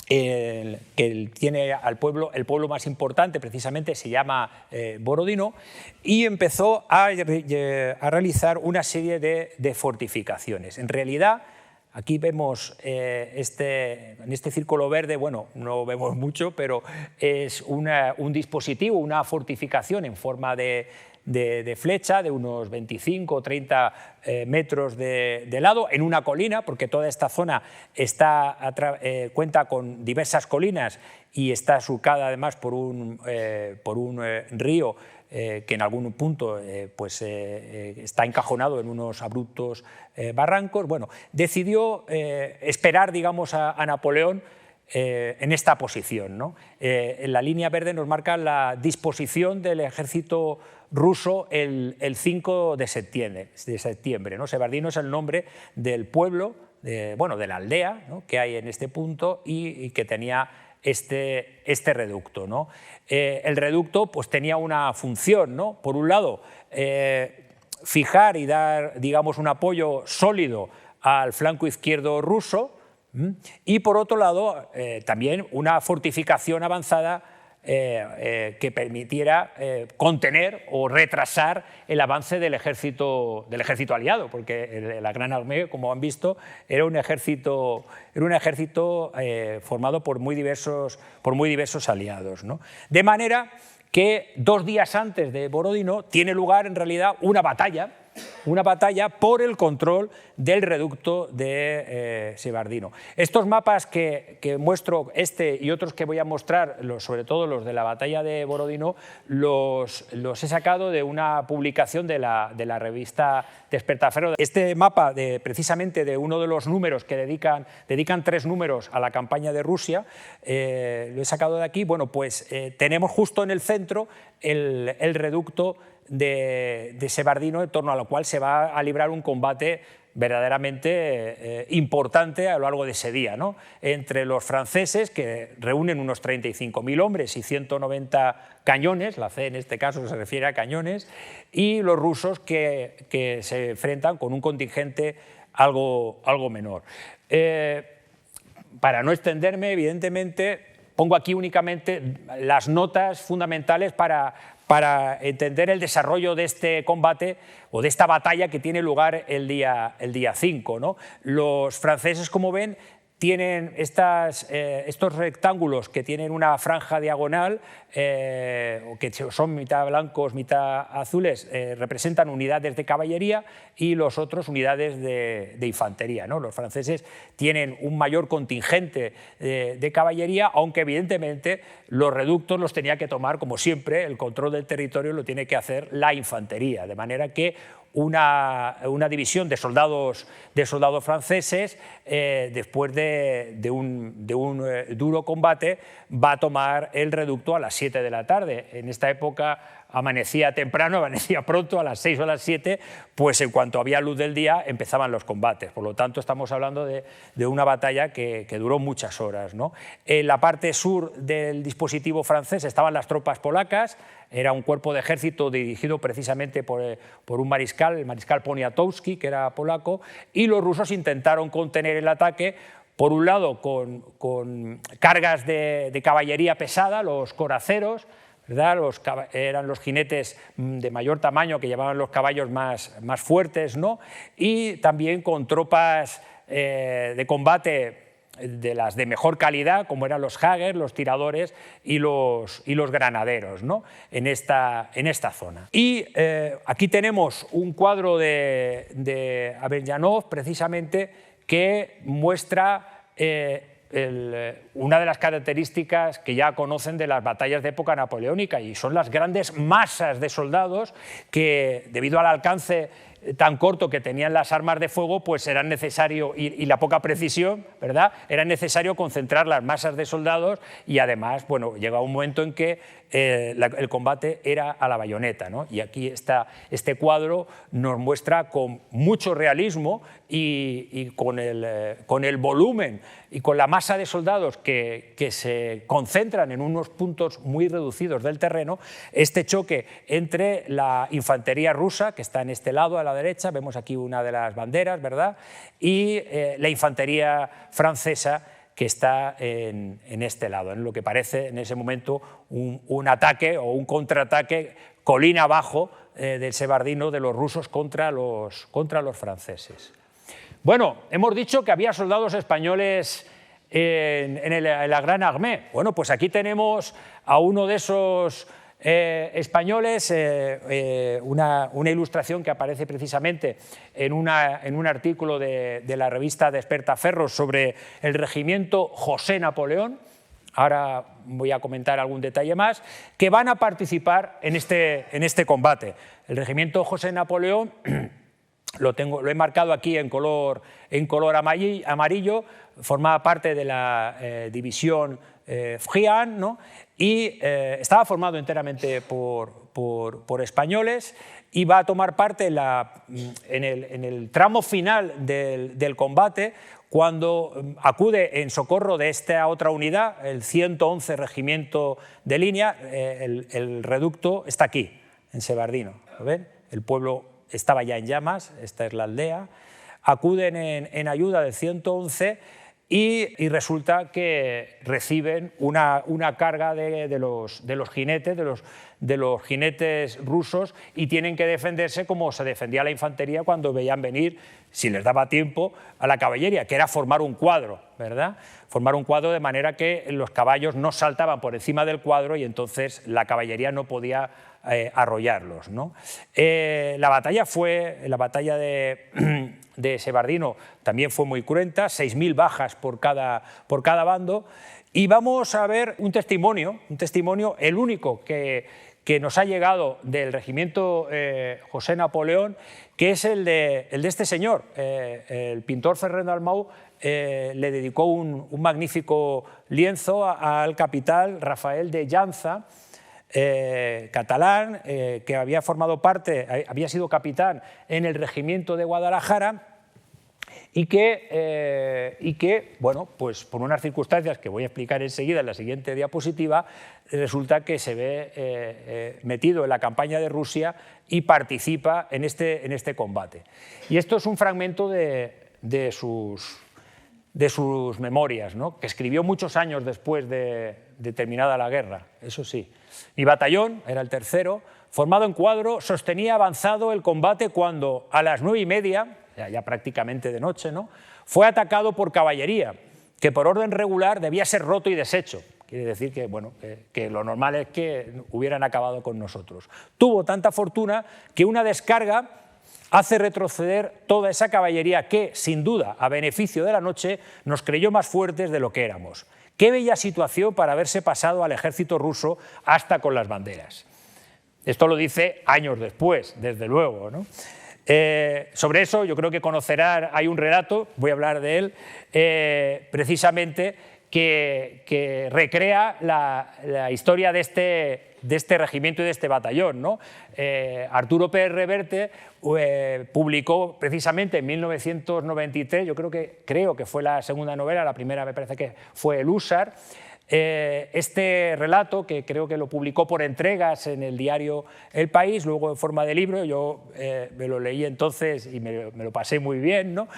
que tiene el pueblo más importante, precisamente se llama Borodino, y empezó a realizar una serie de fortificaciones. En realidad, aquí vemos en este círculo verde, bueno, no vemos mucho, pero es un dispositivo, una fortificación en forma de flecha de unos 25 o 30 metros de lado, en una colina, porque toda esta zona cuenta con diversas colinas y está surcada además por un río que en algún punto está encajonado en unos abruptos barrancos. Bueno, decidió esperar, digamos, a Napoleón en esta posición, ¿no? En la línea verde nos marca la disposición del ejército ruso el 5 de septiembre, ¿no? Sebardino es el nombre del pueblo, de la aldea, ¿no?, que hay en este punto y que tenía este reducto, ¿no? El reducto pues tenía una función, ¿no? Por un lado, fijar y dar, digamos, un apoyo sólido al flanco izquierdo ruso, y por otro lado también una fortificación avanzada que permitiera contener o retrasar el avance del ejército aliado, porque la Grande Armée, como han visto, era un ejército formado por muy diversos aliados, ¿no? De manera que 2 días antes de Borodino tiene lugar en realidad una batalla por el control del reducto de Sebardino. Estos mapas que muestro, este y otros que voy a mostrar, sobre todo los de la batalla de Borodino, los he sacado de una publicación de la revista Despertaferro. Este mapa, precisamente de uno de los números que dedican 3 números a la campaña de Rusia, lo he sacado de aquí. Bueno, pues tenemos justo en el centro el reducto de Sebardino, en torno a lo cual se va a librar un combate verdaderamente importante a lo largo de ese día, ¿no? Entre los franceses, que reúnen unos 35.000 hombres y 190 cañones, la C en este caso se refiere a cañones, y los rusos que se enfrentan con un contingente algo menor. Para no extenderme, evidentemente, pongo aquí únicamente las notas fundamentales para entender el desarrollo de este combate o de esta batalla que tiene lugar el día 5, ¿no? Los franceses, como ven, tienen estos rectángulos que tienen una franja diagonal, que son mitad blancos, mitad azules, representan unidades de caballería, y los otros unidades de infantería, ¿no? Los franceses tienen un mayor contingente de caballería, aunque evidentemente los reductos los tenía que tomar, como siempre, el control del territorio lo tiene que hacer la infantería, de manera que una división de soldados franceses, después de un duro combate, va a tomar el reducto a las 7 de la tarde. En esta época amanecía temprano, amanecía pronto, a las 6 o a las 7, pues en cuanto había luz del día empezaban los combates. Por lo tanto, estamos hablando de una batalla que duró muchas horas, ¿no? En la parte sur del dispositivo francés estaban las tropas polacas, era un cuerpo de ejército dirigido precisamente por un mariscal, el mariscal Poniatowski, que era polaco, y los rusos intentaron contener el ataque, por un lado con cargas de caballería pesada, los coraceros, ¿verdad? Eran los jinetes de mayor tamaño que llevaban los caballos más fuertes, ¿no? Y también con tropas de combate de las de mejor calidad, como eran los Jäger, los tiradores y los granaderos, ¿no? en esta zona. Y aquí tenemos un cuadro de Averyanov, precisamente, que muestra una de las características que ya conocen de las batallas de época napoleónica, y son las grandes masas de soldados que, debido al alcance tan corto que tenían las armas de fuego, pues era necesario, y la poca precisión, ¿verdad? Era necesario concentrar las masas de soldados, y además, bueno, llegaba un momento en que el combate era a la bayoneta, ¿no? Y aquí este cuadro nos muestra con mucho realismo y con el volumen y con la masa de soldados que se concentran en unos puntos muy reducidos del terreno, este choque entre la infantería rusa, que está en este lado a la derecha, vemos aquí una de las banderas, ¿verdad?, y la infantería francesa, que está en este lado, en lo que parece en ese momento un ataque o un contraataque colina abajo del Sebardino de los rusos contra los franceses. Bueno, hemos dicho que había soldados españoles en la Grande Armée. Bueno, pues aquí tenemos a uno de esos españoles, una ilustración que aparece precisamente en un artículo de la revista Despertaferro sobre el regimiento José Napoleón. Ahora voy a comentar algún detalle más, que van a participar en este combate. El regimiento José Napoleón lo he marcado aquí en color amarillo, formaba parte de la división Friant, ¿no? Y estaba formado enteramente por españoles, y va a tomar parte en el tramo final del combate, cuando acude en socorro de esta otra unidad, el 111 Regimiento de Línea. El reducto está aquí, en Sebardino, ¿lo ven? El pueblo estaba ya en llamas, esta es la aldea. Acuden en ayuda del 111 y resulta que reciben una carga de los jinetes, de los jinetes rusos, y tienen que defenderse como se defendía la infantería cuando veían venir, si les daba tiempo, a la caballería, que era formar un cuadro, ¿verdad? Formar un cuadro de manera que los caballos no saltaban por encima del cuadro y entonces la caballería no podía arrollarlos, ¿no? La batalla de Sebardino también fue muy cruenta, 6.000 bajas por cada bando, y vamos a ver un testimonio, el único que nos ha llegado del regimiento José Napoleón, que es el de este señor. El pintor Ferrer Dalmau le dedicó un magnífico lienzo al capitán Rafael de Llanza, catalán, que había formado parte, había sido capitán en el regimiento de Guadalajara, y que, bueno, pues por unas circunstancias que voy a explicar enseguida en la siguiente diapositiva, resulta que se ve metido en la campaña de Rusia y participa en este combate. Y esto es un fragmento de sus memorias, ¿no?, que escribió muchos años después de terminada la guerra, eso sí. Mi batallón, era el tercero, formado en cuadro, sostenía avanzado el combate cuando, a las 9:30, ya prácticamente de noche, ¿no?, fue atacado por caballería, que por orden regular debía ser roto y deshecho. Quiere decir que, bueno, que lo normal es que hubieran acabado con nosotros. Tuvo tanta fortuna que una descarga hace retroceder toda esa caballería que, sin duda, a beneficio de la noche, nos creyó más fuertes de lo que éramos. Qué bella situación para haberse pasado al ejército ruso hasta con las banderas. Esto lo dice años después, desde luego, ¿no? Sobre eso yo creo que conocerán, hay un relato, voy a hablar de él, precisamente, que recrea la historia de este regimiento y de este batallón, ¿no? Arturo Pérez Reverte publicó precisamente en 1993, yo creo que fue la segunda novela, la primera me parece que fue El Húsar, este relato, que creo que lo publicó por entregas en el diario El País, luego en forma de libro. Yo me lo leí entonces y me lo pasé muy bien, ¿no?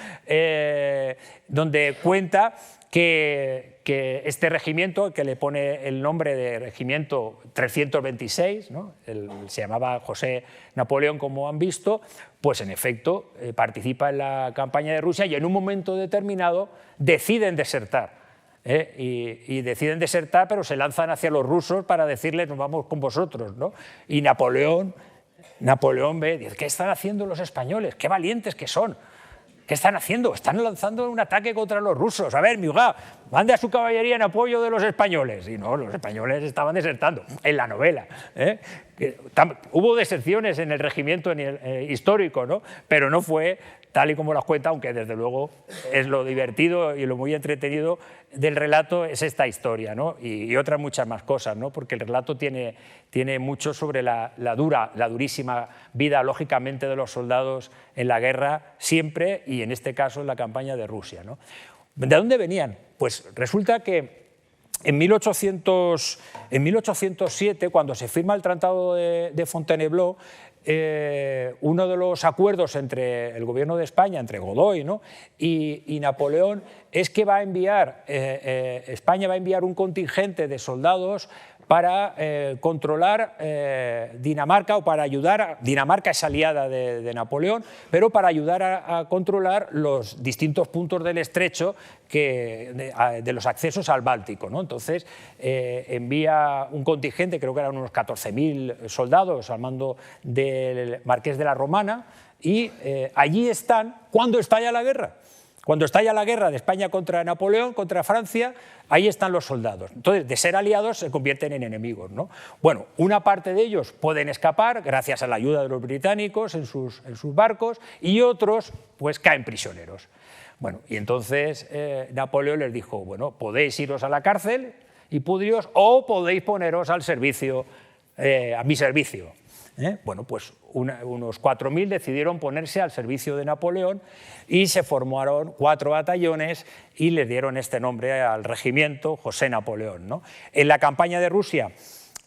Donde cuenta que este regimiento, que le pone el nombre de Regimiento 326, ¿no?, se llamaba José Napoleón, como han visto, pues en efecto participa en la campaña de Rusia y en un momento determinado deciden desertar. Y deciden desertar, pero se lanzan hacia los rusos para decirles nos vamos con vosotros, ¿no? Y Napoleón ve, dice, ¿qué están haciendo los españoles? ¡Qué valientes que son! ¿Qué están haciendo? Están lanzando un ataque contra los rusos. A ver, Murat, mande a su caballería en apoyo de los españoles. Y no, los españoles estaban desertando, en la novela. Hubo deserciones en el regimiento histórico, ¿no?, pero no fue tal y como las cuenta, aunque desde luego es lo divertido y lo muy entretenido del relato es esta historia, ¿no?, y otras muchas más cosas, ¿no?, porque el relato tiene mucho sobre la durísima vida, lógicamente, de los soldados en la guerra siempre, y en este caso en la campaña de Rusia, ¿no? ¿De dónde venían? Pues resulta que en 1807, cuando se firma el Tratado de Fontainebleau, uno de los acuerdos entre el gobierno de España, entre Godoy, ¿no?, y Napoleón, es que España va a enviar un contingente de soldados para controlar Dinamarca, o para ayudar. Dinamarca es aliada de Napoleón, pero para ayudar a controlar los distintos puntos del estrecho de los accesos al Báltico, ¿no? Entonces envía un contingente, creo que eran unos 14.000 soldados al mando del Marqués de la Romana, y allí están cuando estalla la guerra. Cuando estalla la guerra de España contra Napoleón, contra Francia, ahí están los soldados. Entonces, de ser aliados se convierten en enemigos, ¿no? Bueno, una parte de ellos pueden escapar gracias a la ayuda de los británicos en sus barcos, y otros pues caen prisioneros. Bueno, y entonces Napoleón les dijo, bueno, podéis iros a la cárcel y pudriros, o podéis poneros al servicio, a mi servicio. Bueno, pues unos 4.000 decidieron ponerse al servicio de Napoleón y se formaron 4 batallones y le dieron este nombre al regimiento, José Napoleón, ¿no? En la campaña de Rusia,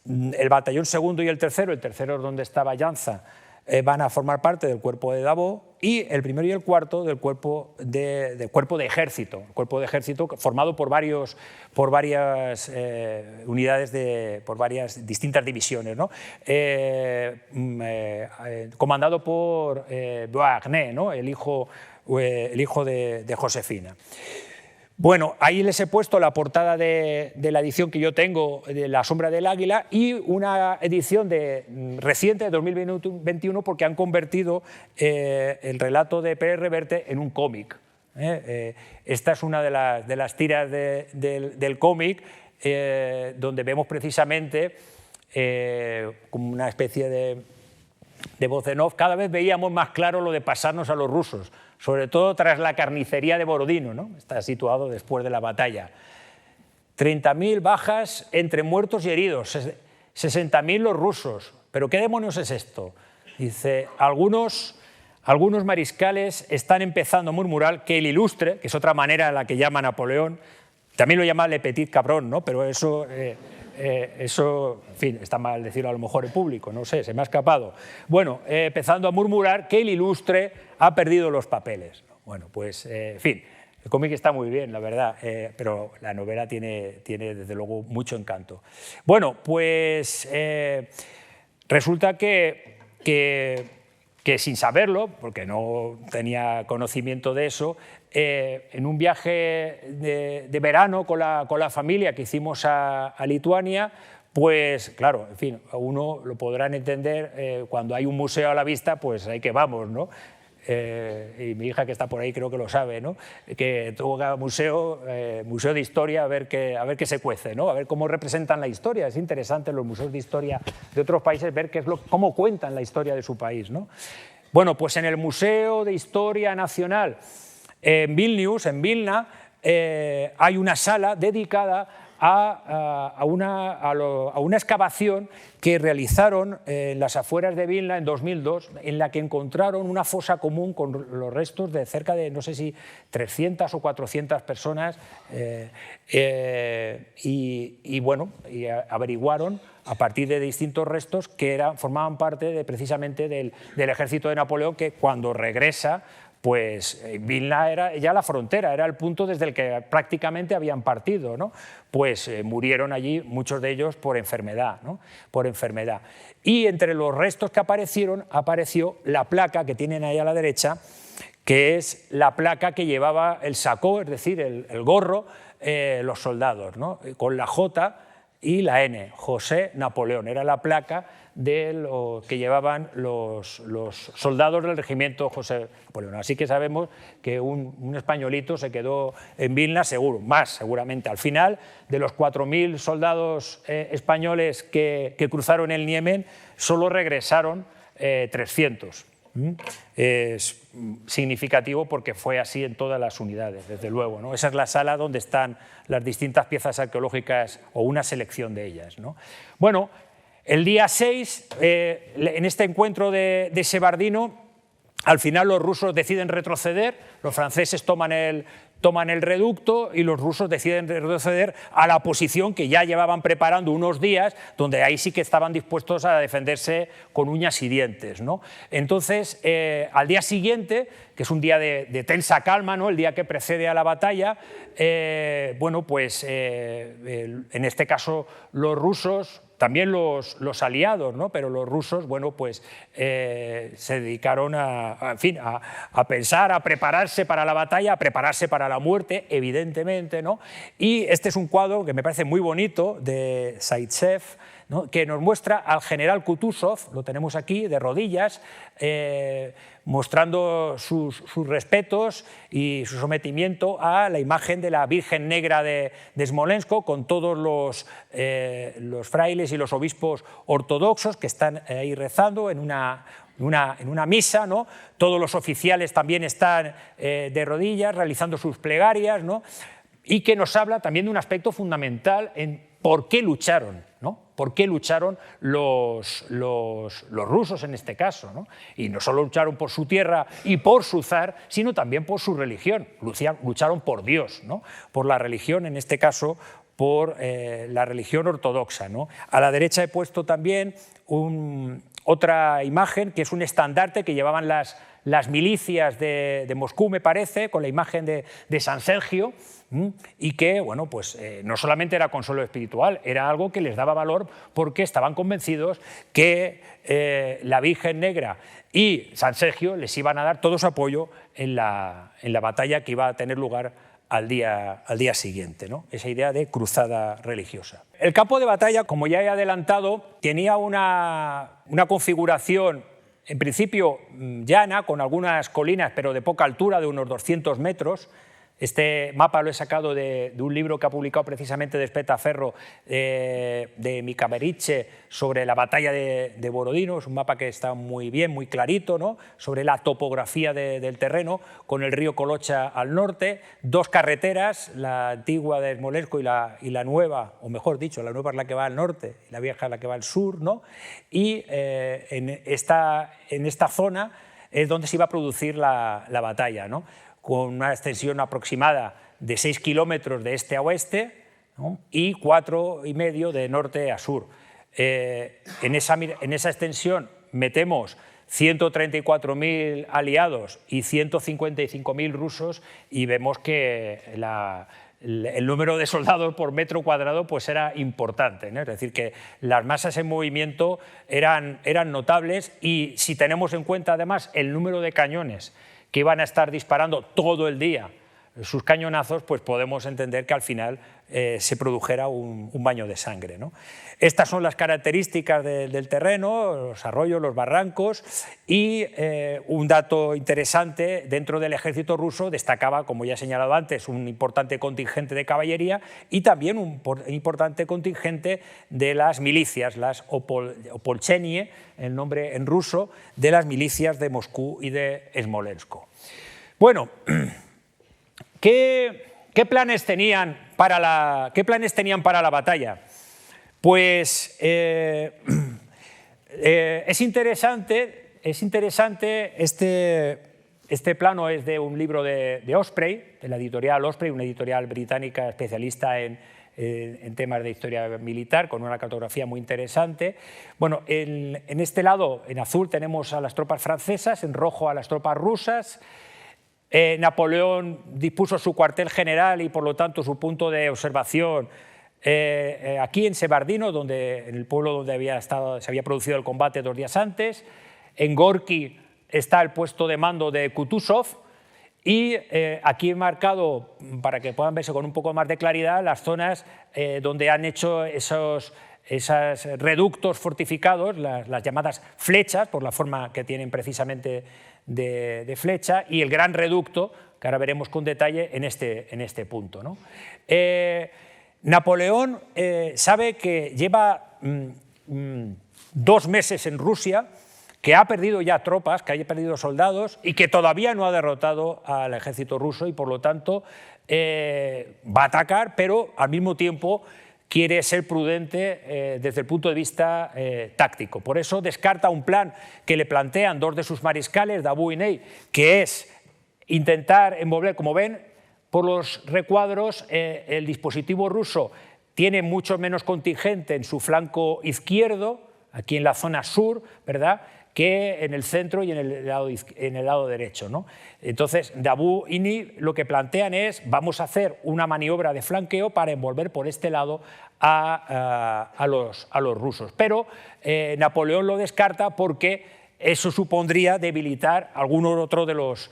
el batallón segundo y el tercero es donde estaba Llanza, van a formar parte del cuerpo de Davout, y el primero y el cuarto del cuerpo de ejército, formado por varias unidades, por varias distintas divisiones, ¿no? Comandado por Beauharnais, ¿no? el hijo de Josefina. Bueno, ahí les he puesto la portada de la edición que yo tengo, de La sombra del águila, y una edición reciente, de 2021, porque han convertido el relato de Pérez Reverte en un cómic. Esta es una de las tiras del cómic, donde vemos precisamente como una especie de voz en off. Cada vez veíamos más claro lo de pasarnos a los rusos, sobre todo tras la carnicería de Borodino, ¿no? Está situado después de la batalla. 30.000 bajas entre muertos y heridos, 60.000 los rusos. ¿Pero qué demonios es esto? Dice, algunos mariscales están empezando a murmurar que el ilustre, que es otra manera en la que llama Napoleón, también lo llama Le Petit Cabron, ¿no? Pero eso, en fin, está mal decirlo a lo mejor en público, no sé, se me ha escapado. Bueno, empezando a murmurar que el ilustre ha perdido los papeles. Bueno, pues, en fin, el cómic está muy bien, la verdad, pero la novela tiene desde luego mucho encanto. Bueno, pues resulta que sin saberlo, porque no tenía conocimiento de eso, en un viaje de verano con la familia que hicimos a Lituania, pues claro, en fin, uno lo podrán entender, cuando hay un museo a la vista, pues ahí que vamos, ¿no? Y mi hija, que está por ahí, creo que lo sabe, ¿no? Que toca museo de historia, a ver qué se cuece, ¿no? A ver cómo representan la historia. Es interesante en los museos de historia de otros países ver cómo cuentan la historia de su país, ¿no? Bueno, pues en el Museo de Historia Nacional en Vilna, hay una sala dedicada a una excavación que realizaron en las afueras de Vilna en 2002, en la que encontraron una fosa común con los restos de cerca de, no sé si 300 o 400 personas, y averiguaron a partir de distintos restos que formaban parte precisamente del ejército de Napoleón, que cuando regresa, pues Vilna era ya la frontera, era el punto desde el que prácticamente habían partido, ¿no? Pues murieron allí muchos de ellos por enfermedad, ¿no? Por enfermedad. Y entre los restos que apareció la placa que tienen ahí a la derecha, que es la placa que llevaba el sacó, es decir, el gorro, los soldados, ¿no? Con la J y la N, José Napoleón, era la placa de lo que llevaban los soldados del regimiento José Napoleón. Así que sabemos que un españolito se quedó en Vilna, seguramente. Al final, de los 4.000 soldados españoles que cruzaron el Niemen, solo regresaron 300. Es significativo porque fue así en todas las unidades, desde luego, ¿no? Esa es la sala donde están las distintas piezas arqueológicas, o una selección de ellas, ¿no? Bueno, el día 6, en este encuentro de Sebardino, al final los rusos deciden retroceder, los franceses toman el reducto y los rusos deciden retroceder a la posición que ya llevaban preparando unos días, donde ahí sí que estaban dispuestos a defenderse con uñas y dientes, ¿no? Entonces, al día siguiente, que es un día de tensa calma, ¿no? El día que precede a la batalla, bueno, pues en este caso los rusos, también los aliados, ¿no? Pero los rusos, bueno, pues se dedicaron a pensar, a prepararse para la batalla, a prepararse para la muerte, evidentemente, ¿no? Y este es un cuadro que me parece muy bonito, de Zaitsev, ¿no? Que nos muestra al general Kutuzov, lo tenemos aquí, de rodillas, mostrando sus respetos y su sometimiento a la imagen de la Virgen Negra de Smolensk, con todos los frailes y los obispos ortodoxos que están ahí rezando en una misa, ¿no? Todos los oficiales también están de rodillas realizando sus plegarias, ¿no? Y que nos habla también de un aspecto fundamental en por qué lucharon, ¿no? ¿Por qué lucharon los rusos en este caso, ¿no? Y no solo lucharon por su tierra y por su zar, sino también por su religión. Lucharon por Dios, ¿no? Por la religión, en este caso por la religión ortodoxa, ¿no? A la derecha he puesto también otra imagen que es un estandarte que llevaban las milicias de Moscú, me parece, con la imagen de San Sergio, y que, bueno, pues no solamente era consuelo espiritual, era algo que les daba valor porque estaban convencidos que la Virgen Negra y San Sergio les iban a dar todo su apoyo en la batalla que iba a tener lugar al día siguiente, ¿no? Esa idea de cruzada religiosa. El campo de batalla, como ya he adelantado, tenía una configuración en principio llana, con algunas colinas, pero de poca altura, de unos 200 metros. Este mapa lo he sacado de un libro que ha publicado precisamente Despetaferro, de Micaverice, sobre la batalla de Borodino. Es un mapa que está muy bien, muy clarito, ¿no? Sobre la topografía del terreno, con el río Colocha al norte, dos carreteras, la antigua de Smolensk y la nueva, o mejor dicho, la nueva es la que va al norte y la vieja es la que va al sur, ¿no? Y en esta zona es donde se iba a producir la batalla, ¿no? Con una extensión aproximada de 6 kilómetros de este a oeste, ¿no? Y 4,5 de norte a sur. En esa extensión metemos 134.000 aliados y 155.000 rusos y vemos que el número de soldados por metro cuadrado pues era importante, ¿no? Es decir, que las masas en movimiento eran notables, y si tenemos en cuenta además el número de cañones que iban a estar disparando todo el día sus cañonazos, pues podemos entender que al final se produjera un baño de sangre, ¿no? Estas son las características del terreno, los arroyos, los barrancos, y un dato interesante: dentro del ejército ruso destacaba, como ya he señalado antes, un importante contingente de caballería y también un importante contingente de las milicias, las Opolchenie, el nombre en ruso, de las milicias de Moscú y de Smolensk. Bueno, ¿qué planes tenían para la batalla? Pues es interesante este plano. Es de un libro de Osprey, de la editorial Osprey, una editorial británica especialista en temas de historia militar, con una cartografía muy interesante. Bueno, en este lado, en azul, tenemos a las tropas francesas, en rojo a las tropas rusas. Napoleón dispuso su cuartel general y por lo tanto su punto de observación aquí en Sebardino, en el pueblo donde se había producido el combate 2 días antes. En Gorki está el puesto de mando de Kutuzov, y aquí he marcado, para que puedan verse con un poco más de claridad, las zonas donde han hecho esos reductos fortificados, las llamadas flechas, por la forma que tienen precisamente de flecha, y el gran reducto, que ahora veremos con detalle en este punto, ¿no? Napoleón sabe que lleva 2 meses en Rusia, que ha perdido ya tropas, que ha perdido soldados y que todavía no ha derrotado al ejército ruso, y por lo tanto va a atacar, pero al mismo tiempo quiere ser prudente desde el punto de vista táctico. Por eso descarta un plan que le plantean 2 de sus mariscales, Davout y Ney, que es intentar envolver. Como ven por los recuadros, el dispositivo ruso tiene mucho menos contingente en su flanco izquierdo, aquí en la zona sur, ¿verdad?, que en el centro y en el lado derecho, ¿no? Entonces, Davout y Ney lo que plantean es: vamos a hacer una maniobra de flanqueo para envolver por este lado a los rusos. Pero Napoleón lo descarta porque eso supondría debilitar alguno otro de los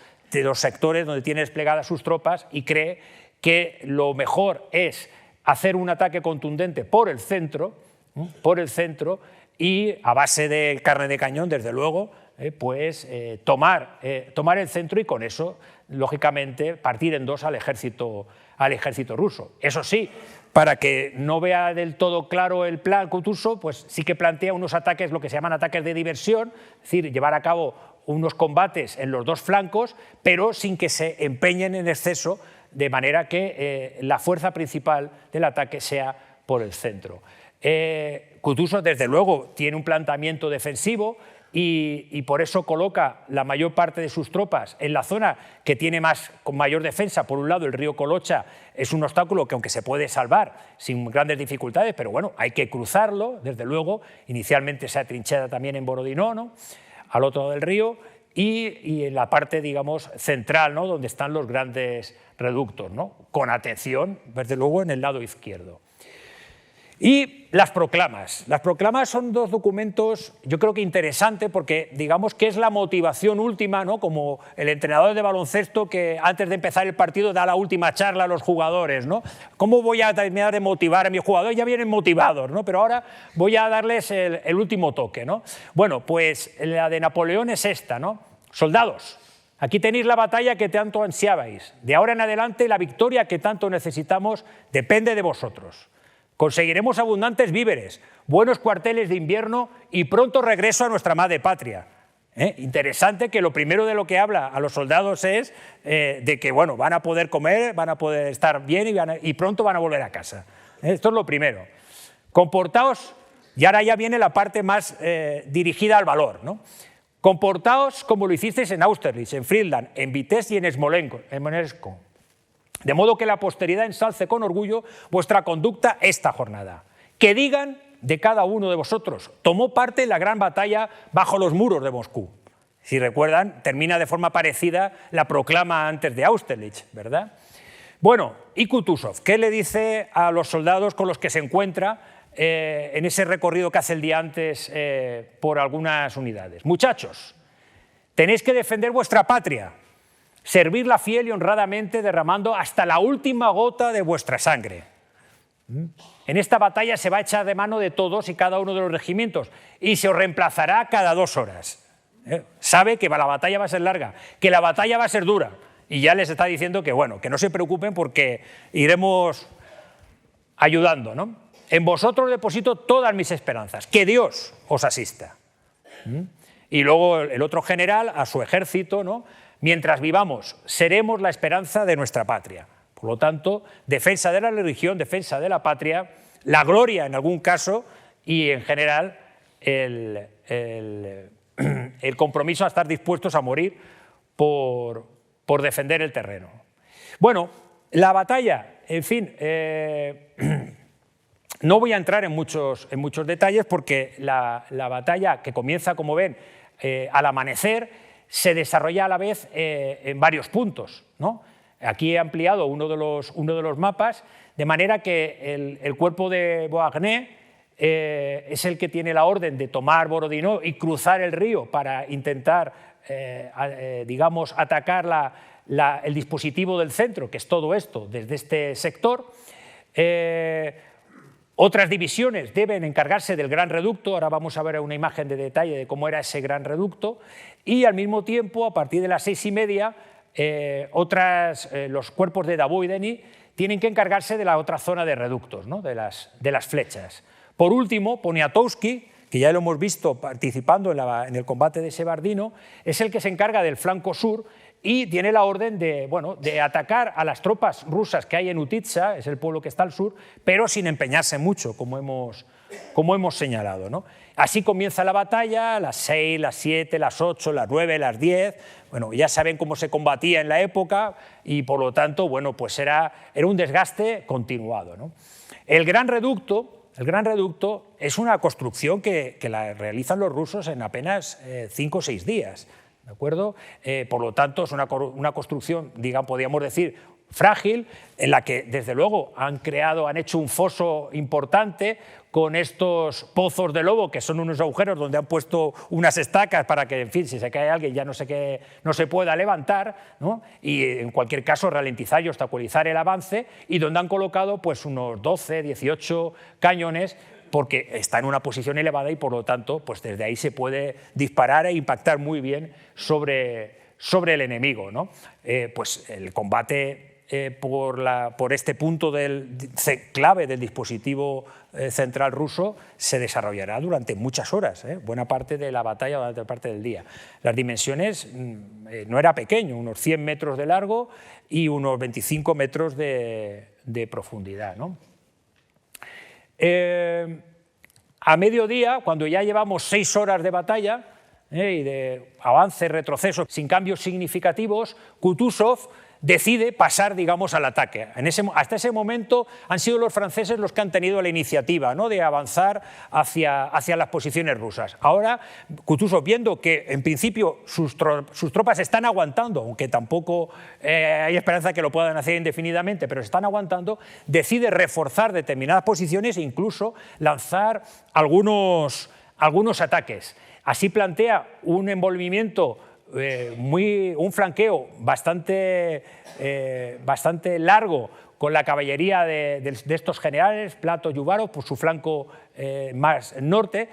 sectores donde tiene desplegadas sus tropas, y cree que lo mejor es hacer un ataque contundente por el centro, y a base de carne de cañón, desde luego, tomar el centro, y con eso, lógicamente, partir en 2 al ejército ruso. Eso sí, para que no vea del todo claro el plan Kutuzov, pues sí que plantea unos ataques, lo que se llaman ataques de diversión, es decir, llevar a cabo unos combates en los 2 flancos, pero sin que se empeñen en exceso, de manera que la fuerza principal del ataque sea por el centro. Kutuzov, desde luego, tiene un planteamiento defensivo y por eso coloca la mayor parte de sus tropas en la zona que tiene con mayor defensa. Por un lado, el río Colocha es un obstáculo que, aunque se puede salvar sin grandes dificultades, pero bueno, hay que cruzarlo, desde luego. Inicialmente se atrinchera también en Borodino, ¿no?, al otro lado del río, y en la parte, digamos, central, ¿no?, donde están los grandes reductos, ¿no?, con atención, desde luego, en el lado izquierdo. Y las proclamas. Las proclamas son dos documentos, yo creo que interesantes, porque digamos que es la motivación última, ¿no?, como el entrenador de baloncesto que antes de empezar el partido da la última charla a los jugadores, ¿no? ¿Cómo voy a terminar de motivar a mis jugadores? Ya vienen motivados, ¿no?, pero ahora voy a darles el último toque, ¿no? Bueno, pues la de Napoleón es esta, ¿no? Soldados, aquí tenéis la batalla que tanto ansiabais. De ahora en adelante la victoria que tanto necesitamos depende de vosotros. Conseguiremos abundantes víveres, buenos cuarteles de invierno y pronto regreso a nuestra madre patria. Interesante que lo primero de lo que habla a los soldados es de que, bueno, van a poder comer, van a poder estar bien y pronto van a volver a casa. Esto es lo primero. Comportaos, y ahora ya viene la parte más dirigida al valor, ¿no? Comportaos como lo hicisteis en Austerlitz, en Friedland, en Vitebsk y en Smolensk. De modo que la posteridad ensalce con orgullo vuestra conducta esta jornada. Que digan de cada uno de vosotros: tomó parte en la gran batalla bajo los muros de Moscú. Si recuerdan, termina de forma parecida la proclama antes de Austerlitz, ¿verdad? Bueno, y Kutuzov, ¿qué le dice a los soldados con los que se encuentra en ese recorrido que hace el día antes por algunas unidades? Muchachos, tenéis que defender vuestra patria, servirla fiel y honradamente, derramando hasta la última gota de vuestra sangre. En esta batalla se va a echar de mano de todos y cada uno de los regimientos y se os reemplazará cada 2 horas. Sabe que la batalla va a ser larga, que la batalla va a ser dura, y ya les está diciendo que, bueno, que no se preocupen porque iremos ayudando, ¿no? En vosotros deposito todas mis esperanzas, que Dios os asista. Y luego el otro general a su ejército, ¿no? Mientras vivamos, seremos la esperanza de nuestra patria. Por lo tanto, defensa de la religión, defensa de la patria, la gloria en algún caso y, en general, el compromiso a estar dispuestos a morir por defender el terreno. Bueno, la batalla, en fin, no voy a entrar en muchos detalles porque la batalla, que comienza, como ven, al amanecer, se desarrolla a la vez en varios puntos, ¿no? Aquí he ampliado uno de los mapas, de manera que el cuerpo de Beauharnais es el que tiene la orden de tomar Borodino y cruzar el río para intentar, digamos, atacar el dispositivo del centro, que es todo esto, desde este sector. Otras divisiones deben encargarse del gran reducto, ahora vamos a ver una imagen de detalle de cómo era ese gran reducto, y al mismo tiempo, a partir de las 6:30, los cuerpos de Davout y Denis tienen que encargarse de la otra zona de reductos, ¿no?, de las flechas. Por último, Poniatowski, que ya lo hemos visto participando en el combate de Sebardino, es el que se encarga del flanco sur y tiene la orden de atacar a las tropas rusas que hay en Utitsa, es el pueblo que está al sur, pero sin empeñarse mucho, como hemos señalado, ¿no? Así comienza la batalla, a las 6, las 7, las 8, las 9, las 10. Bueno, ya saben cómo se combatía en la época y, por lo tanto, bueno, pues era un desgaste continuado, ¿no? El gran reducto es una construcción que la realizan los rusos en apenas 5 o 6 días. ¿De acuerdo? Por lo tanto, es una construcción, podríamos decir, frágil, en la que, desde luego, han hecho un foso importante con estos pozos de lobo, que son unos agujeros donde han puesto unas estacas para que, en fin, si se cae alguien ya no se pueda levantar, ¿no? Y, en cualquier caso, ralentizar y obstaculizar el avance, y donde han colocado pues, unos 12, 18 cañones, porque está en una posición elevada y, por lo tanto, pues desde ahí se puede disparar e impactar muy bien sobre el enemigo, ¿no? Pues el combate por este punto clave del dispositivo central ruso se desarrollará durante muchas horas, buena parte de la batalla, buena parte del día. Las dimensiones no era pequeño, unos 100 metros de largo y unos 25 metros de profundidad, ¿no? A mediodía, cuando ya llevamos 6 horas de batalla, y de avance, retroceso, sin cambios significativos, Kutuzov decide pasar, digamos, al ataque. Hasta ese momento han sido los franceses los que han tenido la iniciativa, ¿no?, de avanzar hacia las posiciones rusas. Ahora, Kutuzov, viendo que en principio sus tropas están aguantando, aunque tampoco hay esperanza que lo puedan hacer indefinidamente, pero están aguantando, decide reforzar determinadas posiciones e incluso lanzar algunos ataques. Así plantea un envolvimiento, un flanqueo bastante largo con la caballería de estos generales, Platov y Uvarov, por su flanco más norte.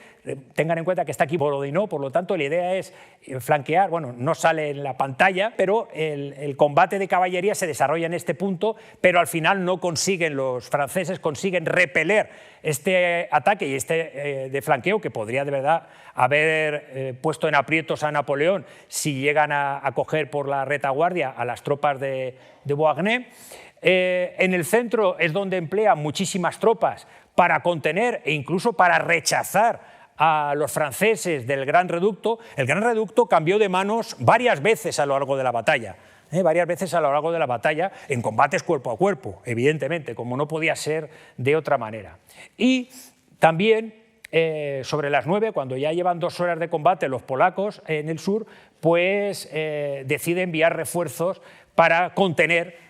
Tengan en cuenta que está aquí Borodino, por lo tanto la idea es flanquear. Bueno, no sale en la pantalla, pero el combate de caballería se desarrolla en este punto, pero al final no consiguen, los franceses consiguen repeler este ataque y de flanqueo, que podría de verdad haber puesto en aprietos a Napoleón si llegan a coger por la retaguardia a las tropas de Beauharnais. En el centro es donde emplea muchísimas tropas para contener e incluso para rechazar a los franceses del Gran Reducto. El Gran Reducto cambió de manos varias veces a lo largo de la batalla. En combates cuerpo a cuerpo, evidentemente, como no podía ser de otra manera. Y también, sobre las 9, cuando ya llevan 2 horas de combate los polacos en el sur, pues decide enviar refuerzos para contener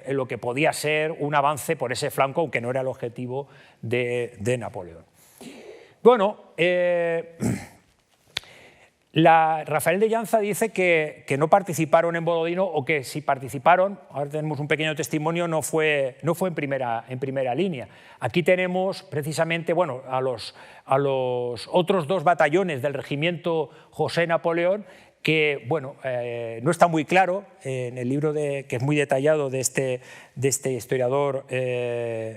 lo que podía ser un avance por ese flanco, aunque no era el objetivo de Napoleón. Bueno, Rafael de Llanza dice que no participaron en Borodino, o que si participaron, ahora tenemos un pequeño testimonio, no fue en primera línea. Aquí tenemos precisamente, bueno, a los otros 2 batallones del regimiento José Napoleón, que bueno, no está muy claro en el libro que es muy detallado de este historiador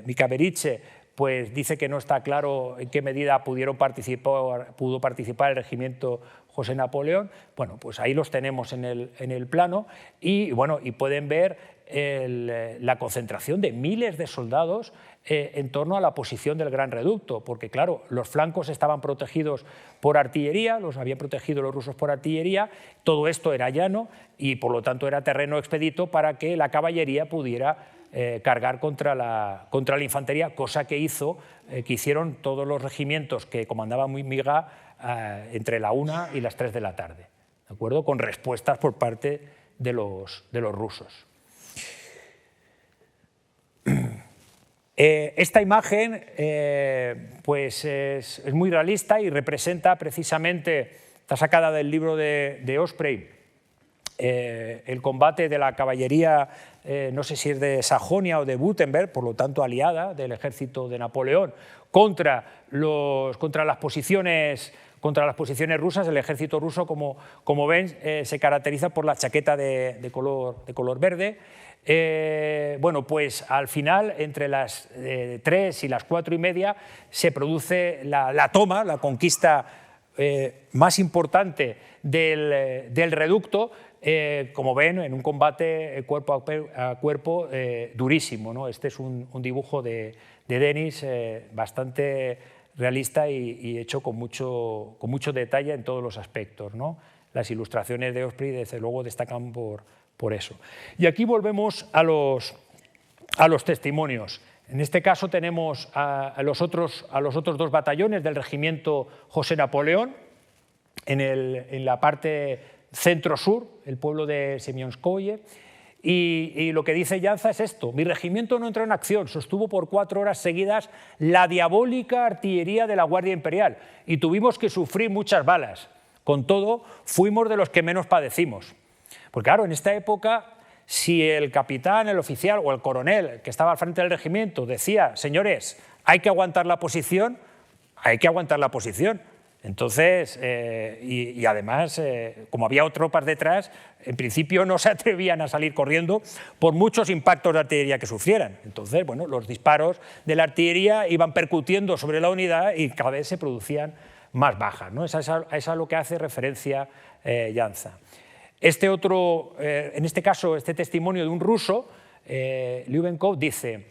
Micaverice, pues dice que no está claro en qué medida pudo participar el regimiento José Napoleón. Bueno, pues ahí los tenemos en el plano y, bueno, y pueden ver la concentración de miles de soldados en torno a la posición del Gran Reducto, porque claro, los flancos estaban protegidos por artillería, los habían protegido los rusos por artillería, todo esto era llano y por lo tanto era terreno expedito para que la caballería pudiera cargar contra la infantería, cosa que hicieron todos los regimientos que comandaba Murat entre la 1 y las 3 de la tarde, ¿de acuerdo?, con respuestas por parte de los rusos. Esta imagen pues es muy realista y representa precisamente, está sacada del libro de Osprey, el combate de la caballería, no sé si es de Sajonia o de Württemberg, por lo tanto aliada del ejército de Napoleón, contra las posiciones rusas. El ejército ruso, como ven, se caracteriza por la chaqueta de color verde. Bueno, pues al final, entre las 3 y las 4:30, se produce la toma, la conquista más importante del reducto, como ven, en un combate cuerpo a cuerpo durísimo, ¿no? Este es un dibujo de Denis bastante realista y hecho con mucho detalle en todos los aspectos, ¿no? Las ilustraciones de Osprey, desde luego, destacan por eso. Y aquí volvemos a los testimonios. En este caso tenemos a los otros 2 batallones del regimiento José Napoleón, en la parte centro-sur, el pueblo de Semionskoye, y lo que dice Llanza es esto: mi regimiento no entró en acción, sostuvo por 4 horas seguidas la diabólica artillería de la Guardia Imperial y tuvimos que sufrir muchas balas. Con todo, fuimos de los que menos padecimos. Porque claro, en esta época, si el capitán, el oficial o el coronel que estaba al frente del regimiento decía: señores, hay que aguantar la posición, hay que aguantar la posición. Entonces, y además, como había tropas detrás, en principio no se atrevían a salir corriendo por muchos impactos de artillería que sufrieran. Entonces, bueno, los disparos de la artillería iban percutiendo sobre la unidad y cada vez se producían más bajas, ¿no? Es a lo que hace referencia Llanza. En este caso, este testimonio de un ruso, Lyubenkov, dice: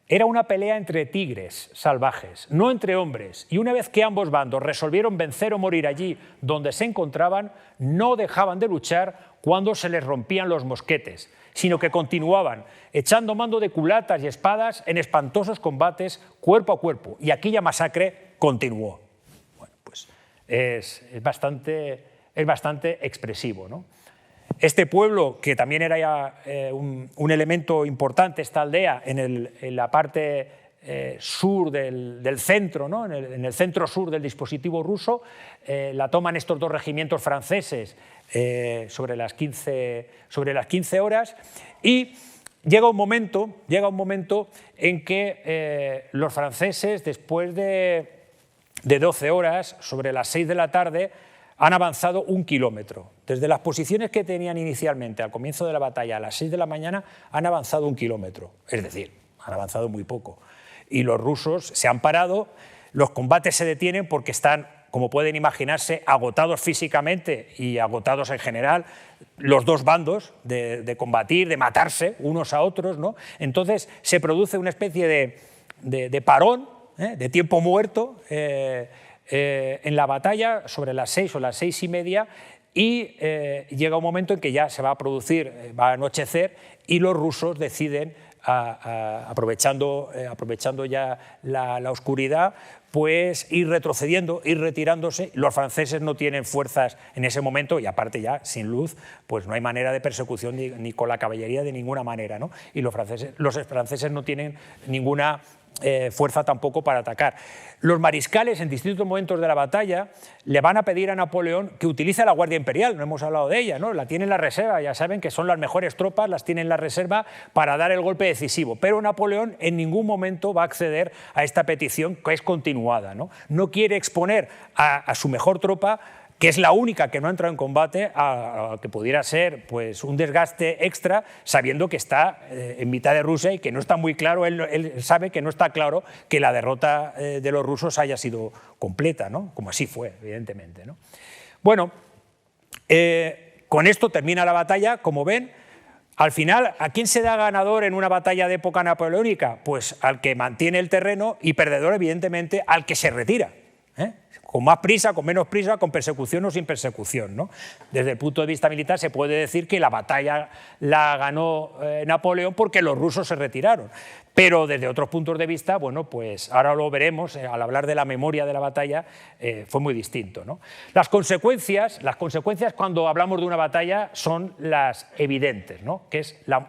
Era una pelea entre tigres salvajes, no entre hombres, y una vez que ambos bandos resolvieron vencer o morir allí donde se encontraban, no dejaban de luchar cuando se les rompían los mosquetes, sino que continuaban echando mando de culatas y espadas en espantosos combates cuerpo a cuerpo, y aquella masacre continuó. Bueno, pues es bastante expresivo, ¿no? Este pueblo, que también era ya un elemento importante, esta aldea, en la parte sur del centro, ¿no? en el centro sur del dispositivo ruso, la toman estos dos regimientos franceses sobre las 15 horas, y llega un momento en que los franceses, después de 12 horas, sobre las 6 de la tarde, han avanzado 1 kilómetro. Desde las posiciones que tenían inicialmente al comienzo de la batalla a las 6 de la mañana han avanzado 1 kilómetro, es decir, han avanzado muy poco. Y los rusos se han parado, los combates se detienen porque están, como pueden imaginarse, agotados físicamente y agotados en general los dos bandos de combatir, de matarse unos a otros, ¿no? Entonces se produce una especie de parón, de tiempo muerto, en la batalla sobre las 6 o las 6:30, y llega un momento en que ya se va a producir, va a anochecer, y los rusos deciden, aprovechando ya la oscuridad, pues ir retrocediendo, ir retirándose. Los franceses no tienen fuerzas en ese momento, y aparte ya sin luz, pues no hay manera de persecución ni con la caballería de ninguna manera, ¿no? Y los franceses no tienen ninguna fuerza tampoco para atacar. Los mariscales en distintos momentos de la batalla le van a pedir a Napoleón que utilice la Guardia Imperial, no hemos hablado de ella, ¿no? La tiene en la reserva, ya saben que son las mejores tropas, las tiene en la reserva para dar el golpe decisivo, pero Napoleón en ningún momento va a acceder a esta petición, que es continuada, ¿no? No quiere exponer a su mejor tropa, que es la única que no ha entrado en combate, a que pudiera ser pues, un desgaste extra, sabiendo que está en mitad de Rusia y que no está muy claro, él sabe que no está claro que la derrota de los rusos haya sido completa, ¿no? Como así fue, evidentemente, ¿no? Bueno, con esto termina la batalla, como ven. Al final, ¿a quién se da ganador en una batalla de época napoleónica? Pues al que mantiene el terreno, y perdedor, evidentemente, al que se retira, con más prisa, con menos prisa, con persecución o sin persecución, ¿no? Desde el punto de vista militar se puede decir que la batalla la ganó Napoleón porque los rusos se retiraron, pero desde otros puntos de vista, bueno, pues ahora lo veremos, al hablar de la memoria de la batalla, fue muy distinto, ¿no? Las consecuencias cuando hablamos de una batalla son las evidentes, ¿no?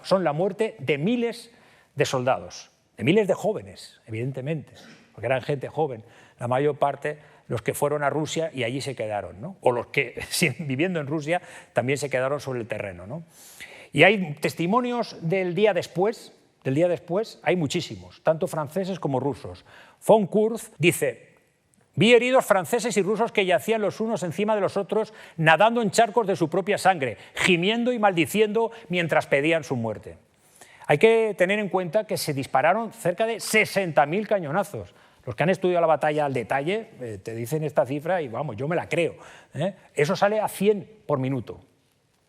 Son la muerte de miles de soldados, de miles de jóvenes, evidentemente, porque eran gente joven, la mayor parte los que fueron a Rusia y allí se quedaron, ¿no? O los que, viviendo en Rusia, también se quedaron sobre el terreno, ¿no? Y hay testimonios del día después, hay muchísimos, tanto franceses como rusos. Von Kurz dice: vi heridos franceses y rusos que yacían los unos encima de los otros, nadando en charcos de su propia sangre, gimiendo y maldiciendo mientras pedían su muerte. Hay que tener en cuenta que se dispararon cerca de 60.000 cañonazos. Los que han estudiado la batalla al detalle te dicen esta cifra y vamos, yo me la creo, ¿eh? Eso sale a 100 por minuto.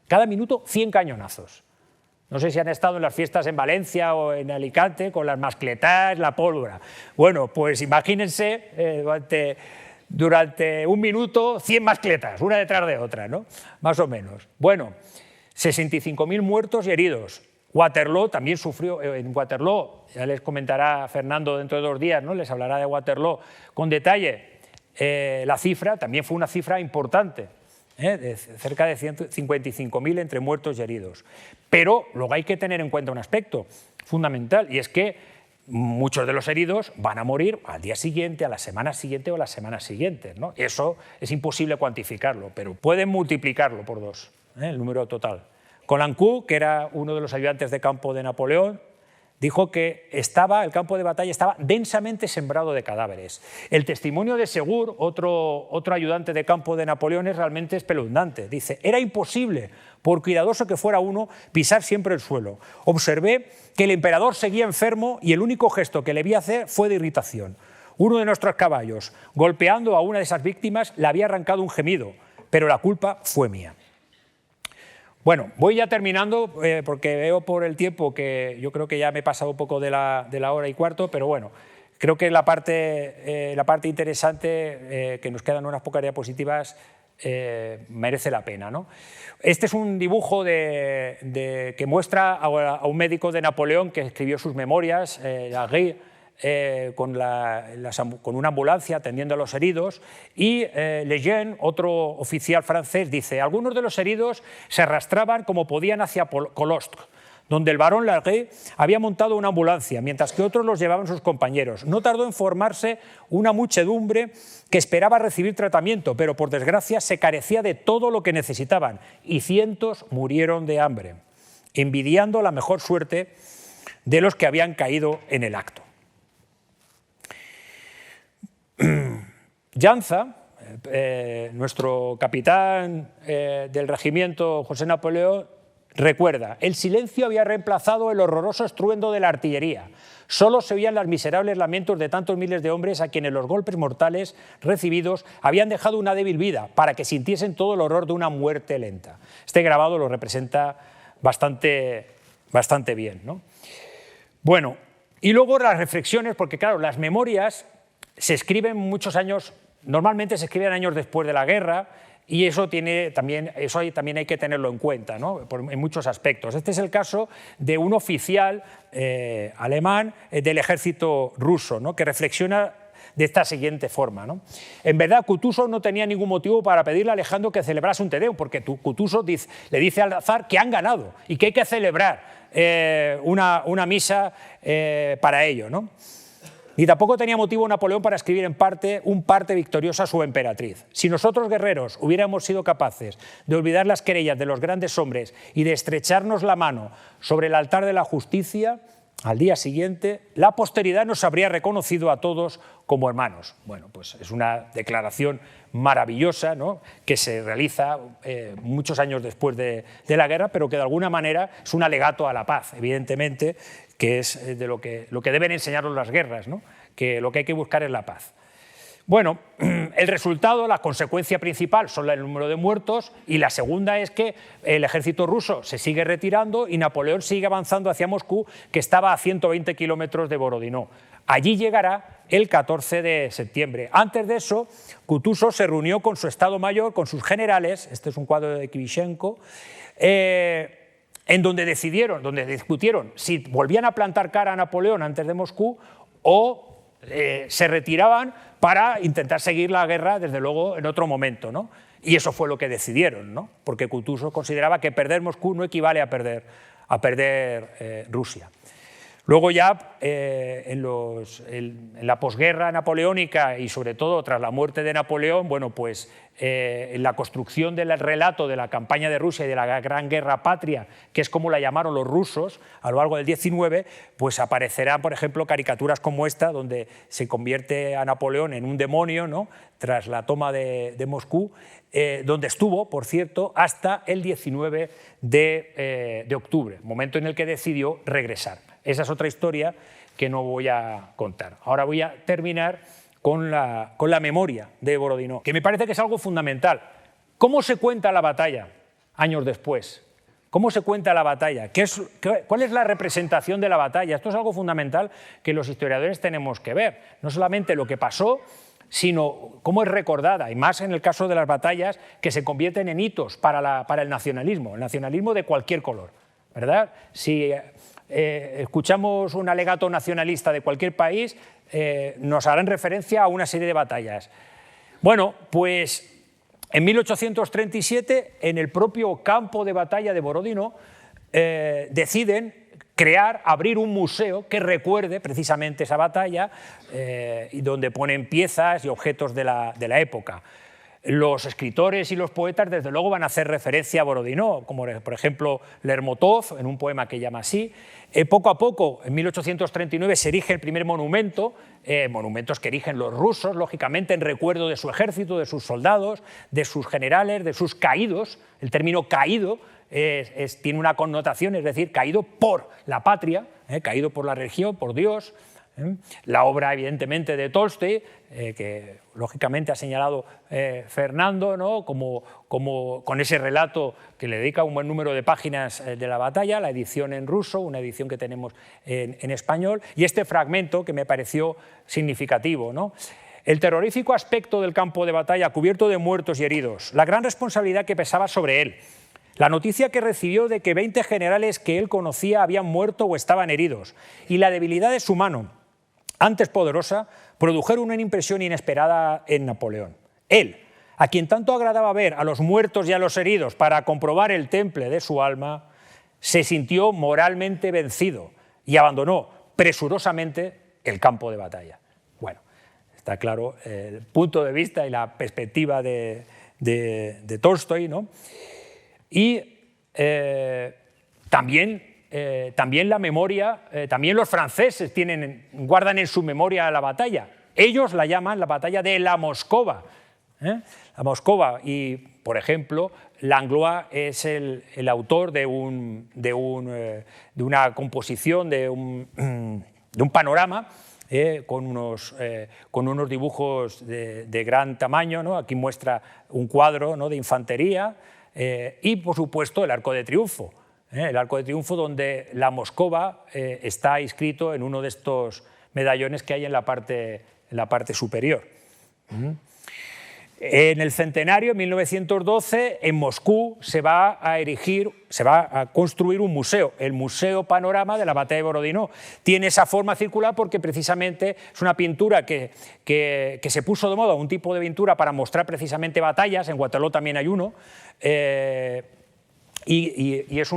Cada minuto 100 cañonazos. No sé si han estado en las fiestas en Valencia o en Alicante con las mascletas, la pólvora. Bueno, pues imagínense durante un minuto 100 mascletas, una detrás de otra, ¿no? Más o menos. Bueno, 65.000 muertos y heridos. Waterloo también sufrió, en Waterloo, ya les comentará Fernando dentro de 2 días, ¿no? Les hablará de Waterloo con detalle. La cifra también fue una cifra importante, de cerca de 55.000 entre muertos y heridos. Pero luego hay que tener en cuenta un aspecto fundamental, y es que muchos de los heridos van a morir al día siguiente, a la semana siguiente o a las semanas siguientes, ¿no? Eso es imposible cuantificarlo, pero pueden multiplicarlo por 2, el número total. Caulaincourt, que era uno de los ayudantes de campo de Napoleón, dijo que el campo de batalla estaba densamente sembrado de cadáveres. El testimonio de Segur, otro ayudante de campo de Napoleón, es realmente espeluznante. Dice: era imposible, por cuidadoso que fuera uno, pisar siempre el suelo. Observé que el emperador seguía enfermo y el único gesto que le vi hacer fue de irritación. Uno de nuestros caballos, golpeando a una de esas víctimas, le había arrancado un gemido, pero la culpa fue mía. Bueno, voy ya terminando porque veo por el tiempo que yo creo que ya me he pasado un poco de la hora y cuarto, pero bueno, creo que la parte interesante, que nos quedan unas pocas diapositivas, merece la pena, ¿no? Este es un dibujo que muestra a un médico de Napoleón que escribió sus memorias, con una ambulancia atendiendo a los heridos, y Lejeune, otro oficial francés, dice: algunos de los heridos se arrastraban como podían hacia Colostre, donde el barón Largué había montado una ambulancia, mientras que otros los llevaban sus compañeros. No tardó en formarse una muchedumbre que esperaba recibir tratamiento, pero por desgracia se carecía de todo lo que necesitaban y cientos murieron de hambre, envidiando la mejor suerte de los que habían caído en el acto. Llanza, nuestro capitán del regimiento José Napoleón, recuerda: el silencio había reemplazado el horroroso estruendo de la artillería. Solo se oían los miserables lamentos de tantos miles de hombres a quienes los golpes mortales recibidos habían dejado una débil vida para que sintiesen todo el horror de una muerte lenta. Este grabado lo representa bastante bien, ¿no? Bueno, y luego las reflexiones, porque claro, las memorias se escriben muchos años, normalmente se escriben años después de la guerra, y eso también hay que tenerlo en cuenta, ¿no? En muchos aspectos. Este es el caso de un oficial alemán del ejército ruso, ¿no?, que reflexiona de esta siguiente forma, ¿no? En verdad, Kutuzov no tenía ningún motivo para pedirle a Alejandro que celebrase un Te Deum, porque Kutuzov le dice al zar que han ganado y que hay que celebrar una misa para ello, ¿no? Ni tampoco tenía motivo Napoleón para escribir un parte victorioso a su emperatriz. Si nosotros, guerreros, hubiéramos sido capaces de olvidar las querellas de los grandes hombres y de estrecharnos la mano sobre el altar de la justicia, al día siguiente la posteridad nos habría reconocido a todos como hermanos. Bueno, pues es una declaración maravillosa, ¿no?, que se realiza muchos años después de la guerra, pero que de alguna manera es un alegato a la paz, evidentemente, que es de lo que deben enseñarnos las guerras, ¿no?, que lo que hay que buscar es la paz. Bueno, el resultado, la consecuencia principal son el número de muertos, y la segunda es que el ejército ruso se sigue retirando y Napoleón sigue avanzando hacia Moscú, que estaba a 120 kilómetros de Borodino. Allí llegará el 14 de septiembre. Antes de eso, Kutuzov se reunió con su Estado Mayor, con sus generales, este es un cuadro de Kivichenko, en donde discutieron si volvían a plantar cara a Napoleón antes de Moscú o se retiraban para intentar seguir la guerra, desde luego, en otro momento, ¿no? Y eso fue lo que decidieron, ¿no?, porque Kutuzov consideraba que perder Moscú no equivale a perder Rusia. Luego ya, en la posguerra napoleónica y sobre todo tras la muerte de Napoleón, bueno, pues en la construcción del relato de la campaña de Rusia y de la Gran Guerra Patria, que es como la llamaron los rusos a lo largo del 19, pues aparecerán, por ejemplo, caricaturas como esta, donde se convierte a Napoleón en un demonio, ¿no?, tras la toma de Moscú, donde estuvo, por cierto, hasta el 19 de octubre, momento en el que decidió regresar. Esa es otra historia que no voy a contar. Ahora voy a terminar con la memoria de Borodino, que me parece que es algo fundamental. ¿Cómo se cuenta la batalla años después? ¿Cómo se cuenta la batalla? ¿Cuál es la representación de la batalla? Esto es algo fundamental que los historiadores tenemos que ver. No solamente lo que pasó, sino cómo es recordada, y más en el caso de las batallas que se convierten en hitos para el nacionalismo de cualquier color, ¿verdad? Si escuchamos un alegato nacionalista de cualquier país, nos harán referencia a una serie de batallas. Bueno, pues en 1837, en el propio campo de batalla de Borodino, deciden abrir un museo que recuerde precisamente esa batalla, y donde ponen piezas y objetos de la época. Los escritores y los poetas, desde luego, van a hacer referencia a Borodino, como por ejemplo Lermontov, en un poema que llama así. Poco a poco, en 1839, se erige el primer monumento, monumentos que erigen los rusos, lógicamente, en recuerdo de su ejército, de sus soldados, de sus generales, de sus caídos. El término caído tiene una connotación, es decir, caído por la patria, caído por la religión, por Dios, La obra, evidentemente, de Tolstoy, que lógicamente ha señalado Fernando, ¿no? como con ese relato que le dedica un buen número de páginas de la batalla, la edición en ruso, una edición que tenemos en español, y este fragmento que me pareció significativo, ¿no? El terrorífico aspecto del campo de batalla cubierto de muertos y heridos, la gran responsabilidad que pesaba sobre él, la noticia que recibió de que 20 generales que él conocía habían muerto o estaban heridos, y la debilidad de su mano, antes poderosa, produjeron una impresión inesperada en Napoleón. Él, a quien tanto agradaba ver a los muertos y a los heridos para comprobar el temple de su alma, se sintió moralmente vencido y abandonó presurosamente el campo de batalla. Bueno, está claro el punto de vista y la perspectiva de Tolstoy, ¿no? Y también la memoria, también los franceses guardan en su memoria la batalla. Ellos la llaman la batalla de la Moscova. La Moscova, y por ejemplo, Langlois es el autor de una composición, de un panorama con unos dibujos de gran tamaño, ¿no? Aquí muestra un cuadro, ¿no?, de infantería y, por supuesto, el Arco de Triunfo. El Arco de Triunfo, donde la Moscova está inscrito en uno de estos medallones que hay en la parte superior. En el centenario, en 1912, en Moscú se va a construir un museo, el Museo Panorama de la Batalla de Borodino. Tiene esa forma circular porque precisamente es una pintura que se puso de moda, un tipo de pintura para mostrar precisamente batallas. En Waterloo también hay uno. Y es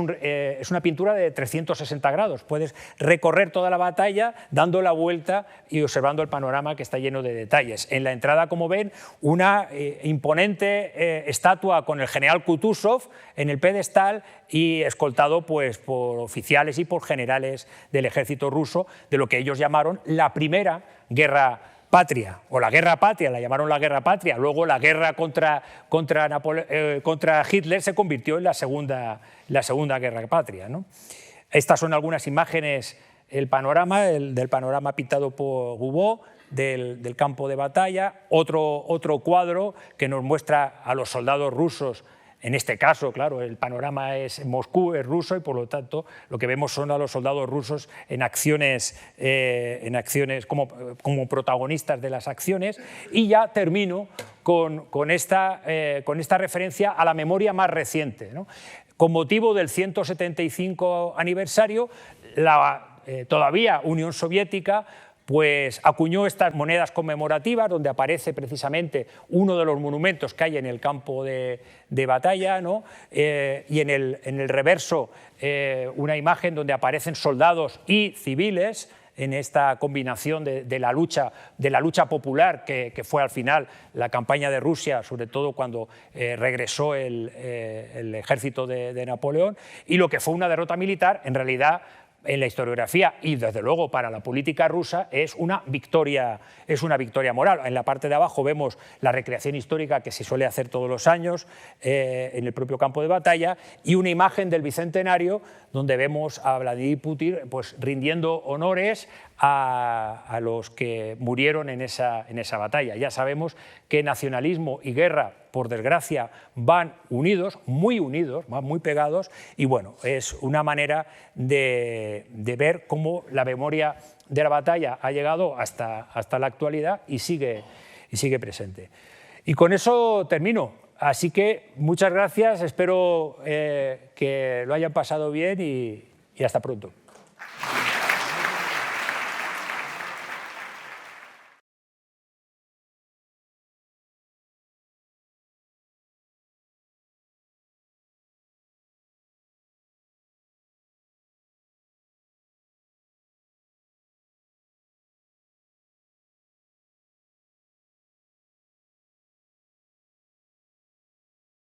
una pintura de 360 grados. Puedes recorrer toda la batalla dando la vuelta y observando el panorama, que está lleno de detalles. En la entrada, como ven, una imponente estatua con el general Kutuzov en el pedestal y escoltado pues, por oficiales y por generales del ejército ruso, de lo que ellos llamaron la primera guerra patria, o la guerra patria, la llamaron la guerra patria. Luego la guerra contra Hitler se convirtió en la segunda guerra patria, ¿no? Estas son algunas imágenes del panorama pintado por Goubod del campo de batalla. Otro cuadro que nos muestra a los soldados rusos. En este caso, claro, el panorama es Moscú, es ruso, y por lo tanto lo que vemos son a los soldados rusos en acciones como protagonistas de las acciones. Y ya termino con esta referencia a la memoria más reciente, ¿no? Con motivo del 175 aniversario, la todavía Unión Soviética pues acuñó estas monedas conmemorativas, donde aparece precisamente uno de los monumentos que hay en el campo de batalla, ¿no? Y en el reverso una imagen donde aparecen soldados y civiles en esta combinación de la lucha popular que fue al final la campaña de Rusia, sobre todo cuando regresó el ejército de Napoleón, y lo que fue una derrota militar, en realidad, en la historiografía y desde luego para la política rusa es una victoria moral. En la parte de abajo vemos la recreación histórica que se suele hacer todos los años en el propio campo de batalla, y una imagen del bicentenario donde vemos a Vladimir Putin pues rindiendo honores a los que murieron en esa batalla. Ya sabemos que nacionalismo y guerra, por desgracia, van unidos, van muy pegados, y bueno, es una manera de ver cómo la memoria de la batalla ha llegado hasta la actualidad y sigue presente. Y con eso termino. Así que muchas gracias, espero que lo hayan pasado bien y hasta pronto.